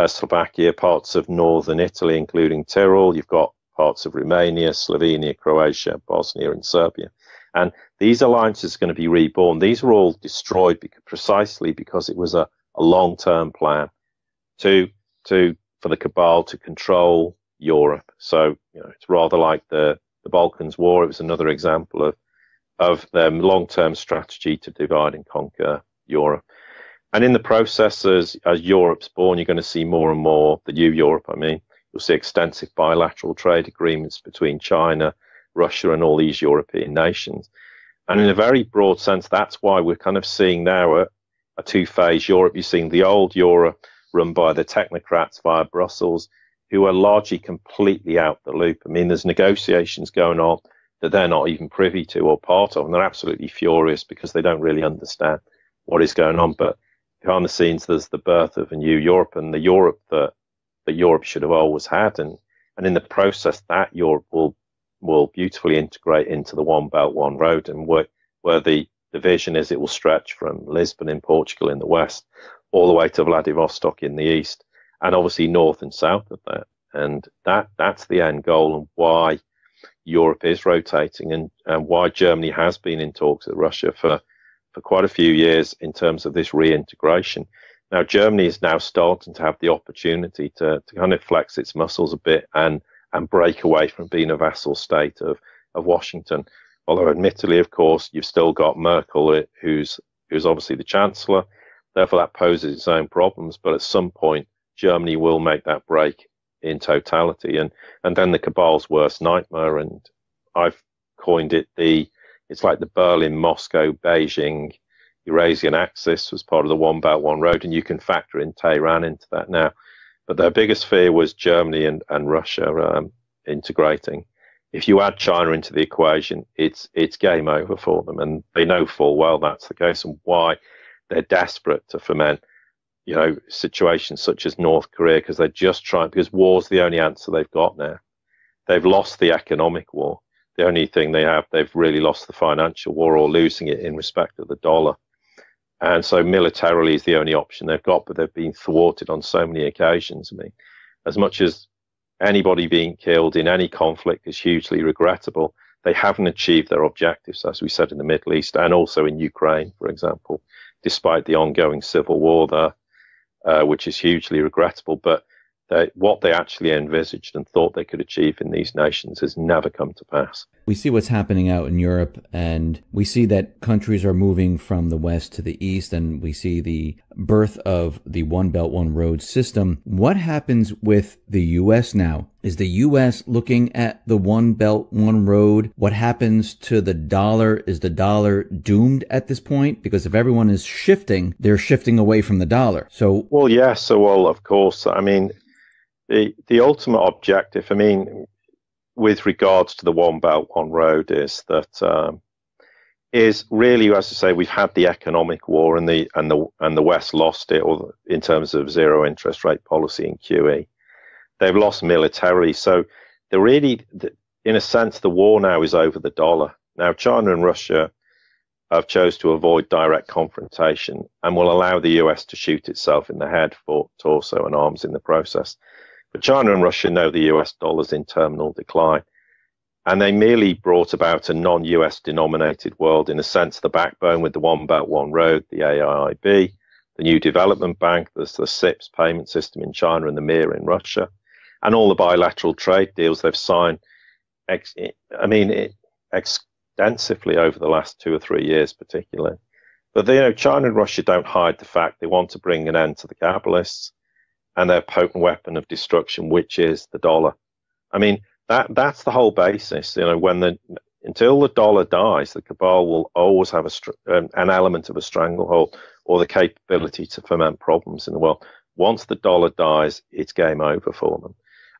Slovakia, parts of northern Italy, including Tyrol. You've got parts of Romania, Slovenia, Croatia, Bosnia, and Serbia. And these alliances are going to be reborn. These were all destroyed precisely because it was a long-term plan for the cabal to control Europe. So, it's rather like the Balkans War. It was another example of their long-term strategy to divide and conquer Europe. And in the process, as Europe's born, you're going to see more and more, the new Europe, I mean, you'll see extensive bilateral trade agreements between China, Russia, and all these European nations. And in a very broad sense, that's why we're kind of seeing now a two-phase Europe. You're seeing the old Europe run by the technocrats via Brussels, who are largely completely out the loop. I mean, there's negotiations going on that they're not even privy to or part of, and they're absolutely furious because they don't really understand what is going on. But behind the scenes, there's the birth of a new Europe, and the Europe that Europe should have always had. And in the process, that Europe will beautifully integrate into the One Belt, One Road, and where the vision is it will stretch from Lisbon in Portugal in the west all the way to Vladivostok in the east, and obviously north and south of that. And that's the end goal, and why Europe is rotating, and why Germany has been in talks with Russia for quite a few years in terms of this reintegration. Now, Germany is now starting to have the opportunity to kind of flex its muscles a bit and break away from being a vassal state of Washington. Although, admittedly, of course, you've still got Merkel, who's obviously the chancellor. Therefore, that poses its own problems. But at some point, Germany will make that break in totality. And then the cabal's worst nightmare, and I've coined it it's like the Berlin, Moscow, Beijing, Eurasian axis was part of the One Belt, One Road, and you can factor in Tehran into that now. But their biggest fear was Germany and Russia integrating. If you add China into the equation, it's game over for them, and they know full well that's the case, and why they're desperate to foment, situations such as North Korea, because they're just trying, because war's the only answer they've got now. They've lost the economic war. The only thing they've really lost the financial war, or losing it in respect of the dollar. And so militarily is the only option they've got, but they've been thwarted on so many occasions. I mean, as much as anybody being killed in any conflict is hugely regrettable, they haven't achieved their objectives, as we said, in the Middle East and also in Ukraine, for example, despite the ongoing civil war there, which is hugely regrettable. But what they actually envisaged and thought they could achieve in these nations has never come to pass. We see what's happening out in Europe, and we see that countries are moving from the west to the east, and we see the birth of the One Belt, One Road system. What happens with the U.S. now? Is the U.S. looking at the One Belt, One Road? What happens to the dollar? Is the dollar doomed at this point? Because if everyone is shifting, they're shifting away from the dollar. So, well, yes. So, well, of course, I mean, the ultimate objective, I mean, with regards to the One Belt, One Road, is that is really, as I say, we've had the economic war, and the West lost it, or in terms of zero interest rate policy and QE, they've lost militarily. So they're really, in a sense, the war now is over the dollar. Now, China and Russia have chose to avoid direct confrontation and will allow the US to shoot itself in the head, foot, torso, and arms in the process. But China and Russia know the US dollar's in terminal decline, and they merely brought about a non-US denominated world, in a sense, the backbone with the One Belt, One Road, the AIIB, the New Development Bank, there's the SIPS payment system in China and the MIR in Russia, and all the bilateral trade deals they've signed, extensively over the last 2 or 3 years particularly. But China and Russia don't hide the fact they want to bring an end to the capitalists and their potent weapon of destruction, which is the dollar. I mean, that's the whole basis. Until the dollar dies, the cabal will always have an element of a stranglehold or the capability to foment problems in the world. Once the dollar dies, it's game over for them.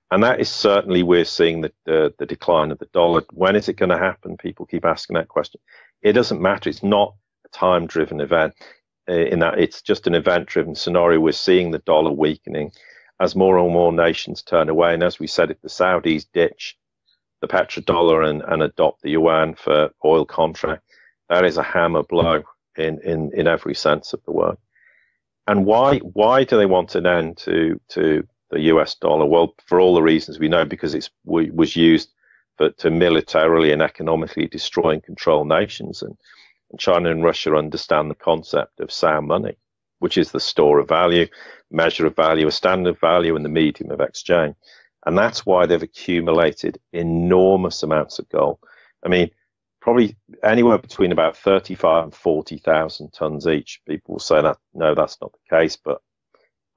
And that is certainly, we're seeing the decline of the dollar. When is it going to happen? People keep asking that question. It doesn't matter. It's not a time-driven event. In that it's just an event-driven scenario. We're seeing the dollar weakening as more and more nations turn away. And as we said, if the Saudis ditch the petrodollar and adopt the yuan for oil contract, that is a hammer blow in every sense of the word. And why do they want an end to the US dollar? Well, for all the reasons we know, because it was used to militarily and economically destroy and control nations. And China and Russia understand the concept of sound money, which is the store of value, measure of value, a standard of value, and the medium of exchange. And that's why they've accumulated enormous amounts of gold. I mean, probably anywhere between about 35 and 40,000 tons each. People will say that, no, that's not the case, but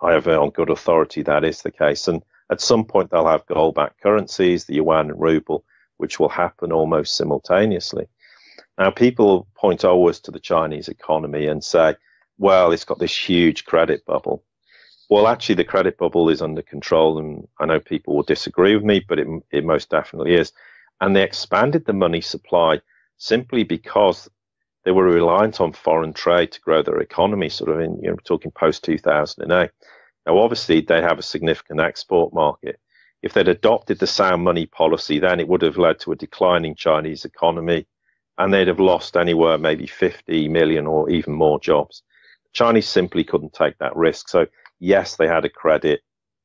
I have on good authority that is the case. And at some point, they'll have gold-backed currencies, the yuan and ruble, which will happen almost simultaneously. Now, people point always to the Chinese economy and say, well, it's got this huge credit bubble. Well, actually, the credit bubble is under control, and I know people will disagree with me, but it most definitely is. And they expanded the money supply simply because they were reliant on foreign trade to grow their economy, sort of in, talking post-2008. Now, obviously, they have a significant export market. If they'd adopted the sound money policy, then it would have led to a declining Chinese economy, and they'd have lost anywhere maybe 50 million or even more jobs. The Chinese simply couldn't take that risk. So, yes, they had a credit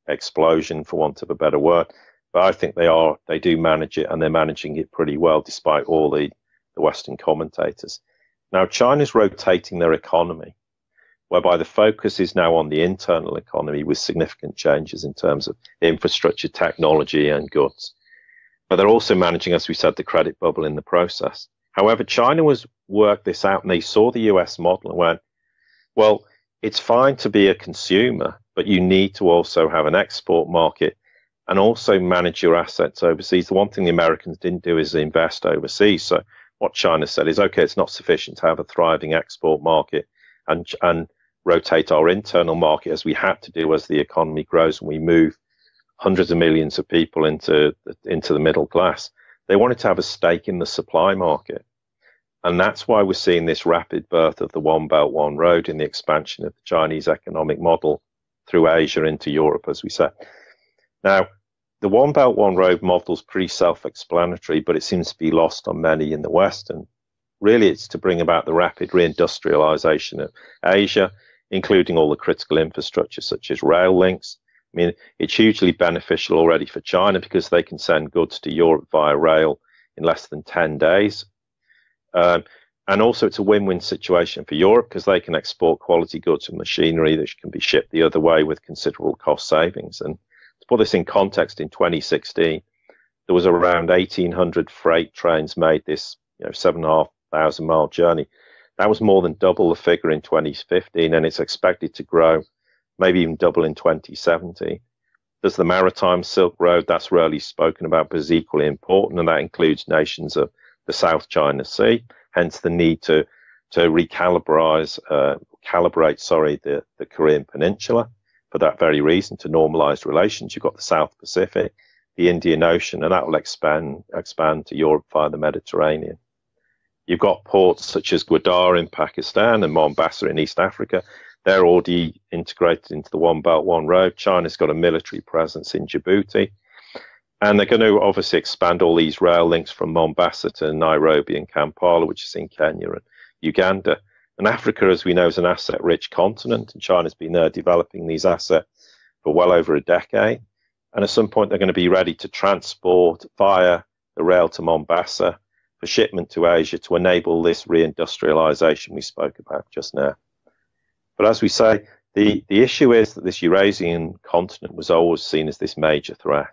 explosion, for want of a better word, but I think they do manage it, and they're managing it pretty well, despite all the Western commentators. Now, China's rotating their economy, whereby the focus is now on the internal economy with significant changes in terms of infrastructure, technology, and goods. But they're also managing, as we said, the credit bubble in the process. However, China was worked this out, and they saw the US model and went, well, it's fine to be a consumer, but you need to also have an export market and also manage your assets overseas. The one thing the Americans didn't do is invest overseas. So what China said is, okay, it's not sufficient to have a thriving export market and rotate our internal market as we had to do as the economy grows and we move hundreds of millions of people into the middle class. They wanted to have a stake in the supply market. And that's why we're seeing this rapid birth of the One Belt, One Road in the expansion of the Chinese economic model through Asia into Europe, as we said. Now, the One Belt, One Road model is pretty self-explanatory, but it seems to be lost on many in the West. And really, it's to bring about the rapid reindustrialization of Asia, including all the critical infrastructure, such as rail links. I mean, it's hugely beneficial already for China because they can send goods to Europe via rail in less than 10 days. And also, it's a win-win situation for Europe because they can export quality goods and machinery that can be shipped the other way with considerable cost savings. And to put this in context, in 2016, there was around 1,800 freight trains made this 7,500 mile journey. That was more than double the figure in 2015, and it's expected to grow, maybe even double in 2017. There's the Maritime Silk Road, that's rarely spoken about, but is equally important, and that includes nations of the South China Sea, hence the need to calibrate the Korean Peninsula for that very reason, to normalize relations. You've got the South Pacific, the Indian Ocean, and that will expand to Europe via the Mediterranean. You've got ports such as Gwadar in Pakistan and Mombasa in East Africa. They're already integrated into the One Belt, One Road. China's got a military presence in Djibouti. And they're going to obviously expand all these rail links from Mombasa to Nairobi and Kampala, which is in Kenya and Uganda. And Africa, as we know, is an asset-rich continent, and China's been there developing these assets for well over a decade. And at some point, they're going to be ready to transport via the rail to Mombasa for shipment to Asia to enable this reindustrialization we spoke about just now. But as we say, the issue is that this Eurasian continent was always seen as this major threat.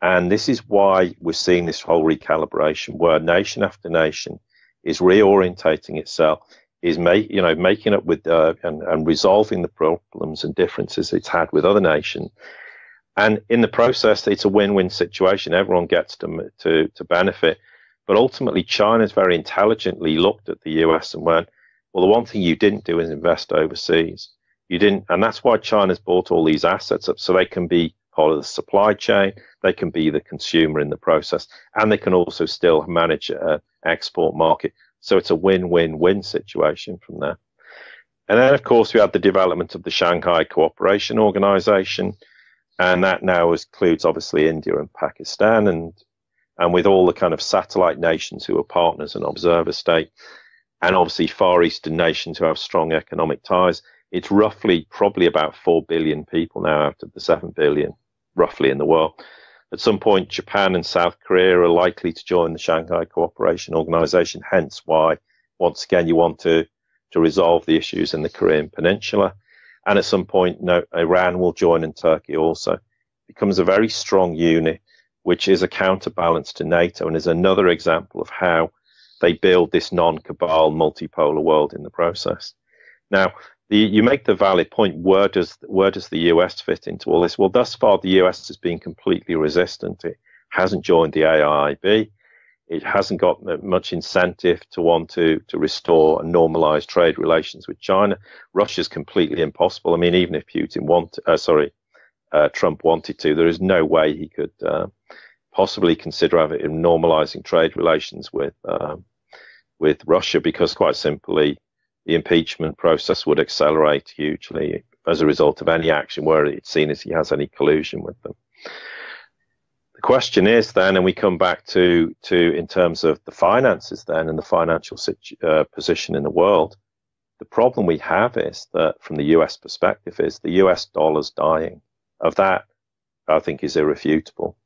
And this is why we're seeing this whole recalibration where nation after nation is reorientating itself, is making up with and resolving the problems and differences it's had with other nations. And in the process, it's a win-win situation. Everyone gets to benefit. But ultimately, China's very intelligently looked at the US and went, well, the one thing you didn't do is invest overseas. You didn't. And that's why China's bought all these assets up, so they can be part of the supply chain, they can be the consumer in the process, and they can also still manage an export market. So it's a win-win-win situation from there. And then, of course, we had the development of the Shanghai Cooperation Organization, and that now includes, obviously, India and Pakistan, and with all the kind of satellite nations who are partners and observer state, and obviously Far Eastern nations who have strong economic ties. It's roughly probably about 4 billion people now out of the 7 billion roughly in the world. At some point, Japan and South Korea are likely to join the Shanghai Cooperation Organization, hence why, once again, you want to resolve the issues in the Korean Peninsula. And at some point, Iran will join, and Turkey also. It becomes a very strong unit, which is a counterbalance to NATO, and is another example of how they build this non-cabal multipolar world in the process. Now, you make the valid point, where does the US fit into all this? Well, thus far, the US has been completely resistant. It hasn't joined the AIIB. It hasn't got much incentive to want to restore and normalize trade relations with China. Russia's completely impossible. I mean, even if Trump wanted to, there is no way he could possibly consider normalizing trade relations with Russia, because quite simply, the impeachment process would accelerate hugely as a result of any action where it's seen as he has any collusion with them. The question is then, and we come back to in terms of the finances then and the financial position in the world, the problem we have is that from the US perspective is the US dollar's dying. Of that, I think is irrefutable.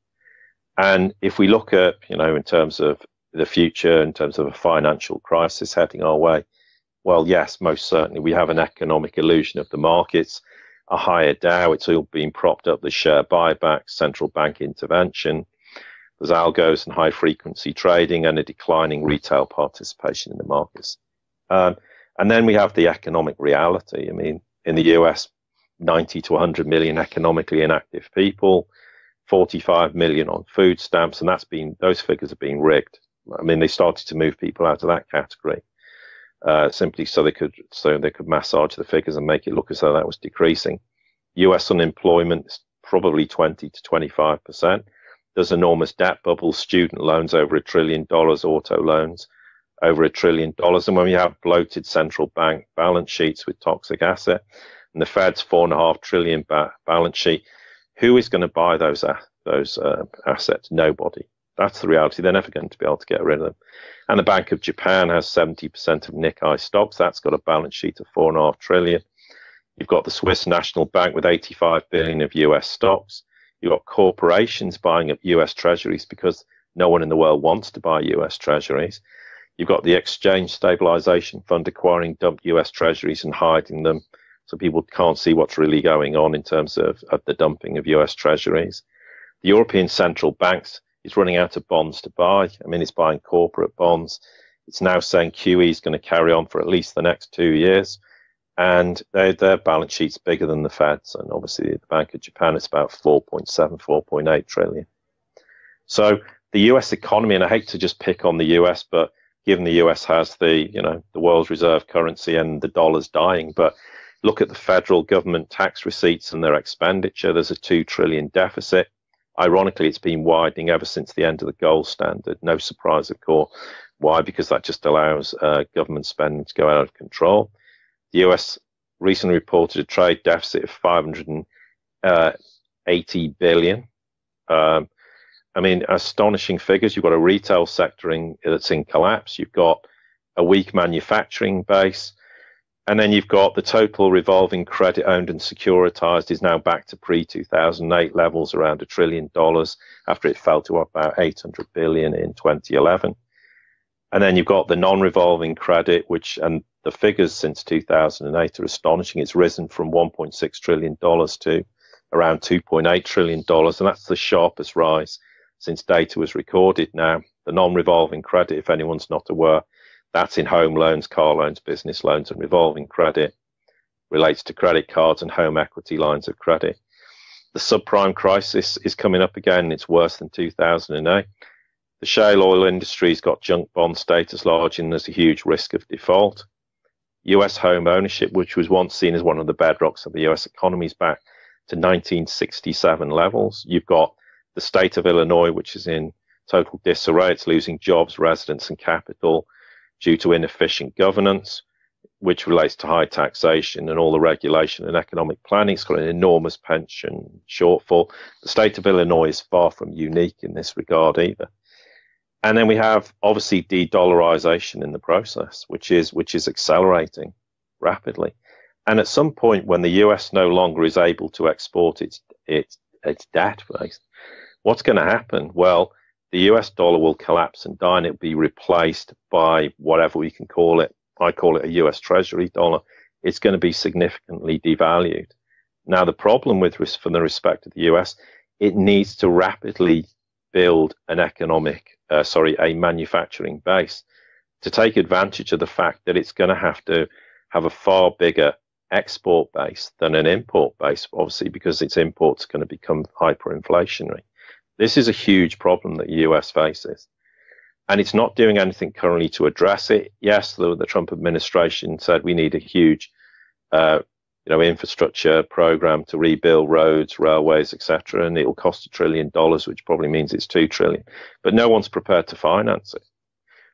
And if we look at, in terms of the future, in terms of a financial crisis heading our way, well, yes, most certainly. We have an economic illusion of the markets, a higher Dow. It's all been propped up. There's share buybacks, central bank intervention. There's algos and high-frequency trading and a declining retail participation in the markets. And then we have the economic reality. I mean, in the US, 90 to 100 million economically inactive people, 45 million on food stamps, and those figures are being rigged. I mean, they started to move people out of that category. Simply so they could massage the figures and make it look as though that was decreasing. US unemployment is probably 20 to 25%. There's enormous debt bubbles, student loans over $1 trillion, auto loans over $1 trillion. And when we have bloated central bank balance sheets with toxic asset, and the Fed's $4.5 trillion balance sheet, who is going to buy those assets? Nobody. That's the reality. They're never going to be able to get rid of them. And the Bank of Japan has 70% of Nikkei stocks. That's got a balance sheet of $4.5 trillion. You've got the Swiss National Bank with 85 billion of US stocks. You've got corporations buying up US treasuries because no one in the world wants to buy US treasuries. You've got the Exchange Stabilization Fund acquiring dumped US treasuries and hiding them so people can't see what's really going on in terms of the dumping of US treasuries. The European Central Banks is running out of bonds to buy. I mean, it's buying corporate bonds. It's now saying QE is going to carry on for at least the next 2 years. And their balance sheet's bigger than the Fed's. And obviously, the Bank of Japan is about 4.7, 4.8 trillion. So the US economy, and I hate to just pick on the US, but given the US has the world's reserve currency and the dollar's dying, but look at the federal government tax receipts and their expenditure. There's a 2 trillion deficit. Ironically, it's been widening ever since the end of the gold standard. No surprise, of course. Why? Because that just allows government spending to go out of control. The US recently reported a trade deficit of 580 billion. I mean, astonishing figures. You've got a retail sector that's in collapse. You've got a weak manufacturing base. And then you've got the total revolving credit owned and securitized is now back to pre-2008 levels, around $1 trillion, after it fell to about 800 billion in 2011. And then you've got the non-revolving credit, and the figures since 2008 are astonishing. It's risen from $1.6 trillion to around $2.8 trillion. And that's the sharpest rise since data was recorded now. The non-revolving credit, if anyone's not aware, that's in home loans, car loans, business loans, and revolving credit. Relates to credit cards and home equity lines of credit. The subprime crisis is coming up again. It's worse than 2008. The shale oil industry's got junk bond status large, and there's a huge risk of default. US home ownership, which was once seen as one of the bedrocks of the US economy, is back to 1967 levels. You've got the state of Illinois, which is in total disarray. It's losing jobs, residents, and capital due to inefficient governance, which relates to high taxation and all the regulation and economic planning. It's got an enormous pension shortfall. The state of Illinois is far from unique in this regard either. And then we have obviously de-dollarization in the process, which is accelerating rapidly. And at some point, when the US no longer is able to export its debt base, what's going to happen? Well, the US dollar will collapse and die, and it'll be replaced by whatever we can call it. I call it a US Treasury dollar. It's going to be significantly devalued. Now, the problem from the respect of the US, it needs to rapidly build a manufacturing base to take advantage of the fact that it's going to have a far bigger export base than an import base, obviously, because its imports are going to become hyperinflationary. This is a huge problem that the US faces, and it's not doing anything currently to address it. Yes, the Trump administration said we need a huge infrastructure program to rebuild roads, railways, etc., and it'll cost $1 trillion, which probably means it's $2 trillion. But no one's prepared to finance it.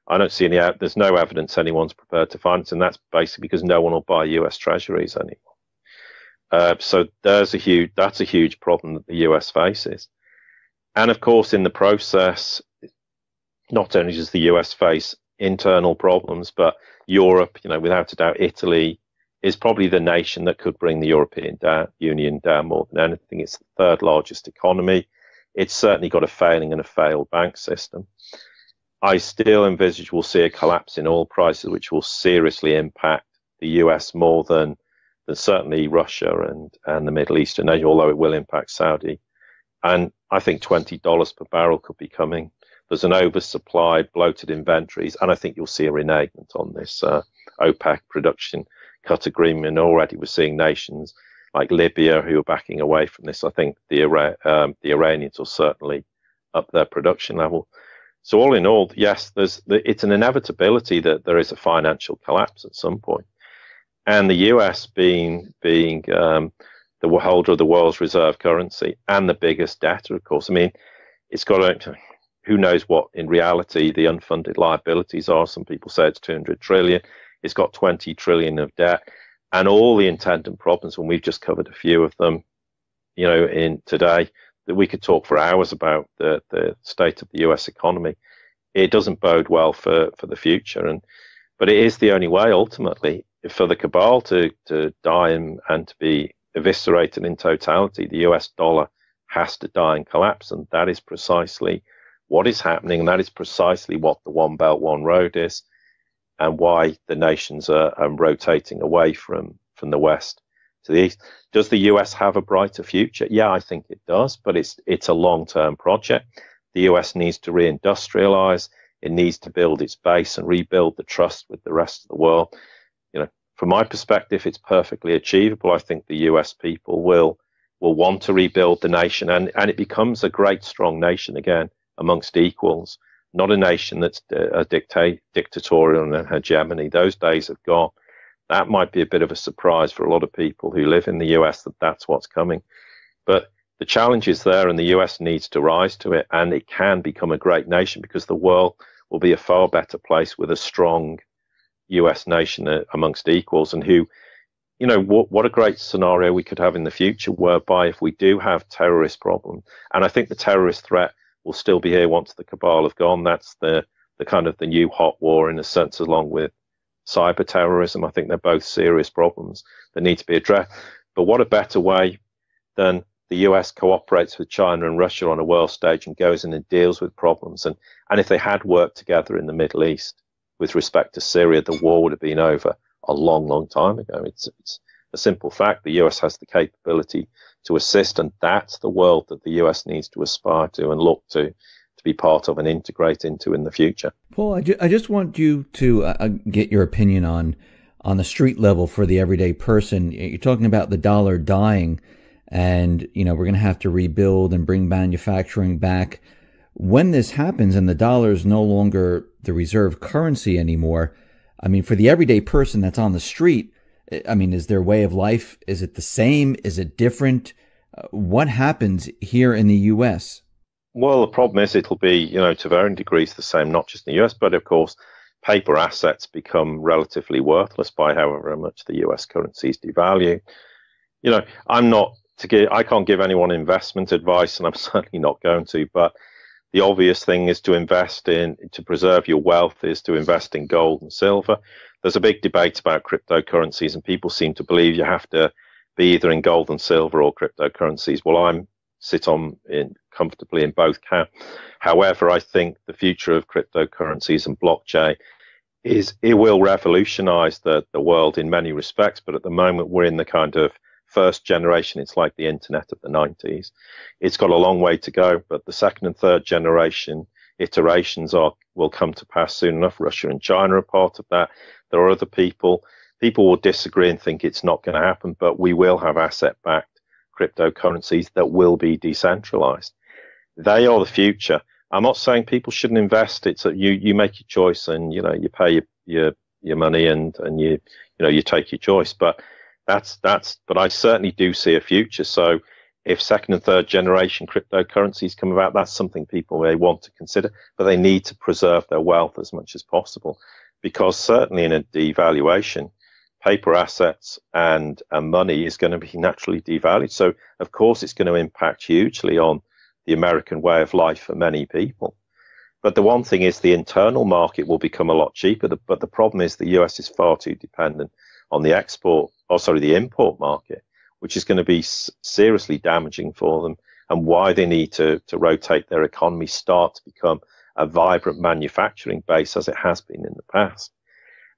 I don't see there's no evidence anyone's prepared to finance, and that's basically because no one will buy US treasuries anymore. So that's a huge problem that the US faces. And of course, in the process, not only does the US face internal problems, but Europe, without a doubt, Italy is probably the nation that could bring the European Union down more than anything. It's the third largest economy. It's certainly got a failing and a failed bank system. I still envisage we'll see a collapse in oil prices, which will seriously impact the US more than certainly Russia and the Middle East and Asia, although it will impact Saudi. And I think $20 per barrel could be coming. There's an oversupply, bloated inventories, and I think you'll see a renegement on this OPEC production cut agreement. Already we're seeing nations like Libya who are backing away from this. I think the Iranians will certainly up their production level. So all in all, yes, it's an inevitability that there is a financial collapse at some point. And the US being the holder of the world's reserve currency and the biggest debtor, of course, I mean, it's got who knows what in reality the unfunded liabilities are. Some people say it's 200 trillion. It's got 20 trillion of debt, and all the attendant problems, when we've just covered a few of them, in today, that we could talk for hours about the state of the US economy. It doesn't bode well for the future. But it is the only way ultimately for the cabal to die and to be eviscerated in totality. The US dollar has to die and collapse, and that is precisely what is happening, and that is precisely what the One Belt, One Road is, and why the nations are rotating away from the West to the East. Does the US have a brighter future? Yeah, I think it does, but it's a long-term project. The US needs to reindustrialize. It needs to build its base and rebuild the trust with the rest of the world. From my perspective, it's perfectly achievable. I think the US people will want to rebuild the nation, and it becomes a great, strong nation again amongst equals, not a nation that's dictatorial and hegemony. Those days have gone. That might be a bit of a surprise for a lot of people who live in the US that that's what's coming. But the challenge is there, and the US needs to rise to it, and it can become a great nation because the world will be a far better place with a strong US nation amongst equals, and who, what a great scenario we could have in the future, whereby if we do have terrorist problem, and I think the terrorist threat will still be here once the cabal have gone. That's the kind of the new hot war in a sense, along with cyber terrorism. I think they're both serious problems that need to be addressed. But what a better way than the US cooperates with China and Russia on a world stage and goes in and deals with problems. And if they had worked together in the Middle East with respect to Syria, the war would have been over a long, long time ago. It's a simple fact. The US has the capability to assist, and that's the world that the US needs to aspire to and look to be part of and integrate into in the future. Paul, I just want you to get your opinion on the street level for the everyday person. You're talking about the dollar dying, and we're going to have to rebuild and bring manufacturing back. When this happens and the dollar is no longer the reserve currency anymore, I mean, for the everyday person that's on the street, I mean, is their way of life, is it the same? Is it different? What happens here in the U.S.? Well, the problem is it'll be, to varying degrees the same, not just in the U.S., but of course, paper assets become relatively worthless by however much the U.S. currencies devalue. I can't give anyone investment advice, and I'm certainly not going to, but The obvious thing is to invest to preserve your wealth, is to invest in gold and silver. There's a big debate about cryptocurrencies, and people seem to believe you have to be either in gold and silver or cryptocurrencies. Well, I'm comfortably in both camps. However, I think the future of cryptocurrencies and blockchain is it will revolutionize the world in many respects. But at the moment, we're in the kind of first generation. It's like the internet of the 90s. It's got a long way to go, but the second and third generation iterations will come to pass soon enough. Russia and China are part of that. There are other people. People will disagree and think it's not going to happen, but we will have asset-backed cryptocurrencies that will be decentralized. They are the future. I'm not saying people shouldn't invest. It's you make your choice, and you pay your money, and you take your choice. But but I certainly do see a future. So if second and third generation cryptocurrencies come about, that's something people may want to consider, but they need to preserve their wealth as much as possible, because certainly in a devaluation, paper assets and money is going to be naturally devalued. So of course it's going to impact hugely on the American way of life for many people. But the one thing is the internal market will become a lot cheaper. But the problem is the US is far too dependent on the the import market, which is going to be seriously damaging for them, and why they need to rotate their economy, start to become a vibrant manufacturing base as it has been in the past.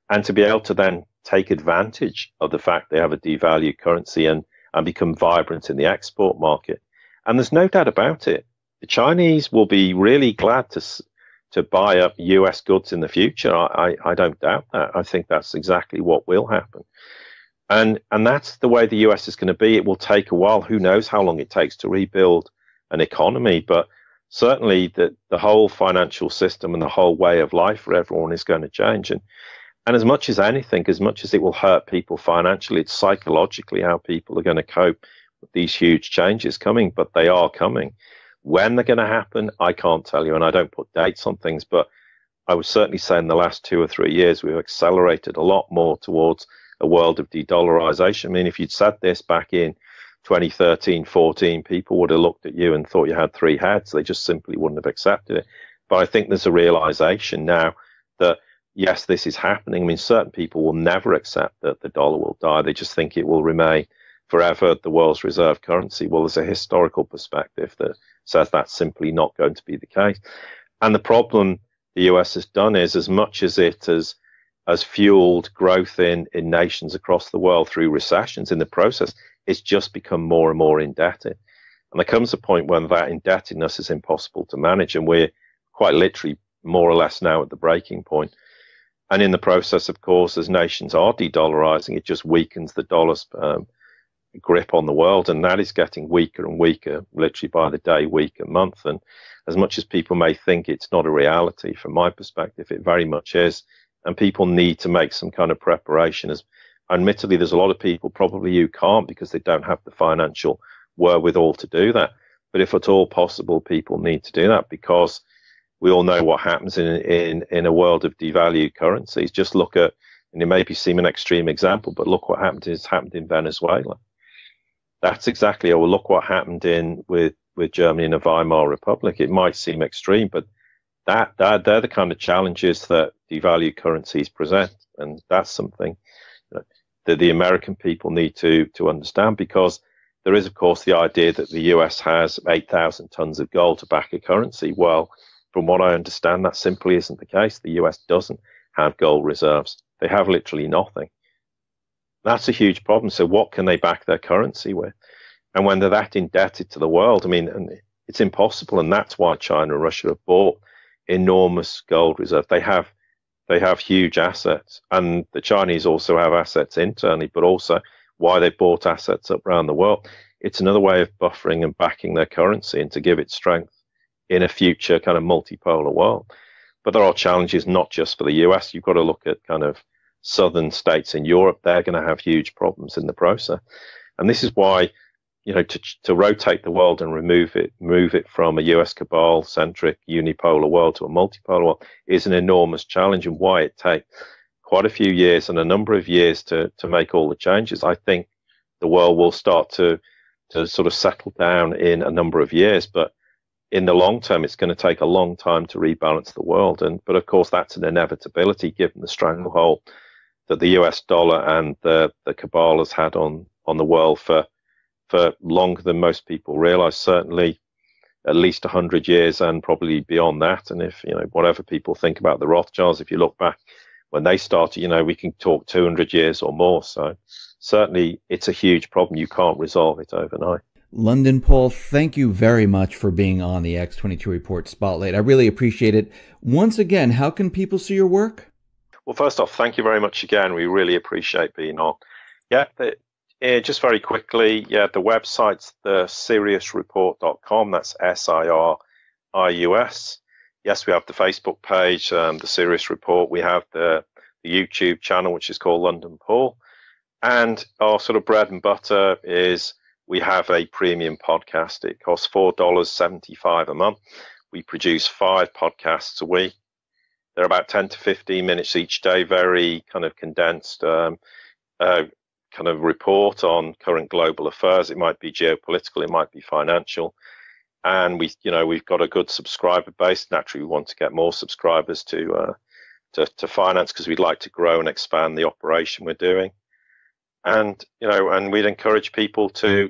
And to be able to then take advantage of the fact they have a devalued currency and become vibrant in the export market. And there's no doubt about it. The Chinese will be really glad to buy up US goods in the future. I don't doubt that. I think that's exactly what will happen. And that's the way the US is going to be. It will take a while. Who knows how long it takes to rebuild an economy, but certainly the whole financial system and the whole way of life for everyone is going to change. And as much as anything, as much as it will hurt people financially, it's psychologically how people are going to cope with these huge changes coming, but they are coming. When they're going to happen, I can't tell you, and I don't put dates on things, but I would certainly say in the last 2 or 3 years, we've accelerated a lot more towards a world of de-dollarization. I mean, if you'd said this back in 2013, 14, people would have looked at you and thought you had 3 heads. They just simply wouldn't have accepted it. But I think there's a realization now that, yes, this is happening. I mean, certain people will never accept that the dollar will die. They just think it will remain forever the world's reserve currency. Well, there's a historical perspective that says that's simply not going to be the case. And the problem the US has done is, as much as it has fueled growth in nations across the world through recessions, in the process, it's just become more and more indebted. And there comes a point when that indebtedness is impossible to manage, and we're quite literally more or less now at the breaking point. And in the process, of course, as nations are de-dollarizing, it just weakens the dollar's grip on the world, and that is getting weaker and weaker, literally by the day, week and month. And as much as people may think it's not a reality, from my perspective, it very much is. And people need to make some kind of preparation. As admittedly, there's a lot of people probably who can't because they don't have the financial wherewithal to do that. But if at all possible, people need to do that, because we all know what happens in a world of devalued currencies. Just look at, and it may seem an extreme example, but look what happened in Venezuela. That's exactly, or look what happened with Germany in the Weimar Republic. It might seem extreme, but they're the kind of challenges that devalued currencies present, and that's something that the American people need to understand, because there is, of course, the idea that the US has 8,000 tons of gold to back a currency. Well, from what I understand, that simply isn't the case. The US doesn't have gold reserves. They have literally nothing. That's a huge problem. So what can they back their currency with? And when they're that indebted to the world, I mean, and it's impossible. And that's why China and Russia have bought enormous gold reserve. They have huge assets, and the Chinese also have assets internally, but also why they bought assets up around the world. It's another way of buffering and backing their currency and to give it strength in a future kind of multipolar world. But there are challenges not just for the US. You've got to look at kind of southern states in Europe. They're going to have huge problems in the process. And this is why, to rotate the world and move it from a US cabal-centric unipolar world to a multipolar world is an enormous challenge, and why it takes quite a few years and a number of years to make all the changes. I think the world will start to sort of settle down in a number of years, but in the long term, it's going to take a long time to rebalance the world. But of course, that's an inevitability given the stranglehold that the US dollar and the cabal has had on the world for longer than most people realize, certainly at least 100 years and probably beyond that. And if, whatever people think about the Rothschilds, if you look back when they started, we can talk 200 years or more. So certainly it's a huge problem. You can't resolve it overnight. London Paul, thank you very much for being on the X22 Report Spotlight. I really appreciate it. Once again, how can people see your work? Well, first off, thank you very much again. We really appreciate being on. Just very quickly, the website's thesiriusreport.com. That's SIRIUS. Yes, we have the Facebook page, the Sirius Report. We have the YouTube channel, which is called London Paul. And our sort of bread and butter is we have a premium podcast. It costs $4.75 a month. We produce 5 podcasts a week. They're about 10 to 15 minutes each day, very kind of condensed kind of report on current global affairs. It might be geopolitical, it might be financial. And we've got a good subscriber base. Naturally, we want to get more subscribers to finance, because we'd like to grow and expand the operation we're doing. And we'd encourage people to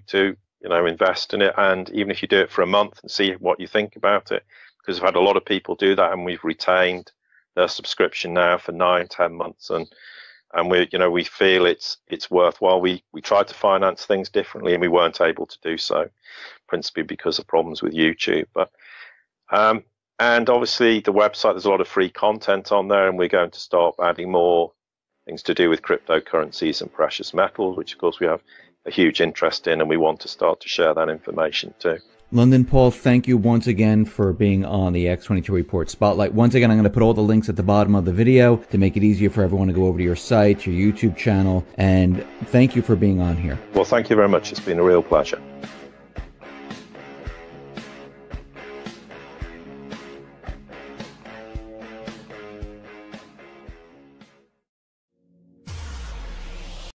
invest in it. And even if you do it for a month and see what you think about it, because we've had a lot of people do that, and we've retained their subscription now for 9-10 months, and we feel it's worthwhile. We tried to finance things differently, and we weren't able to do so, principally because of problems with YouTube. But and obviously the website, there's a lot of free content on there, and we're going to start adding more things to do with cryptocurrencies and precious metals, which of course we have a huge interest in, and we want to start to share that information too. London Paul, thank you once again for being on the X22 Report Spotlight. Once again, I'm going to put all the links at the bottom of the video to make it easier for everyone to go over to your site, your YouTube channel, and thank you for being on here. Well, thank you very much. It's been a real pleasure.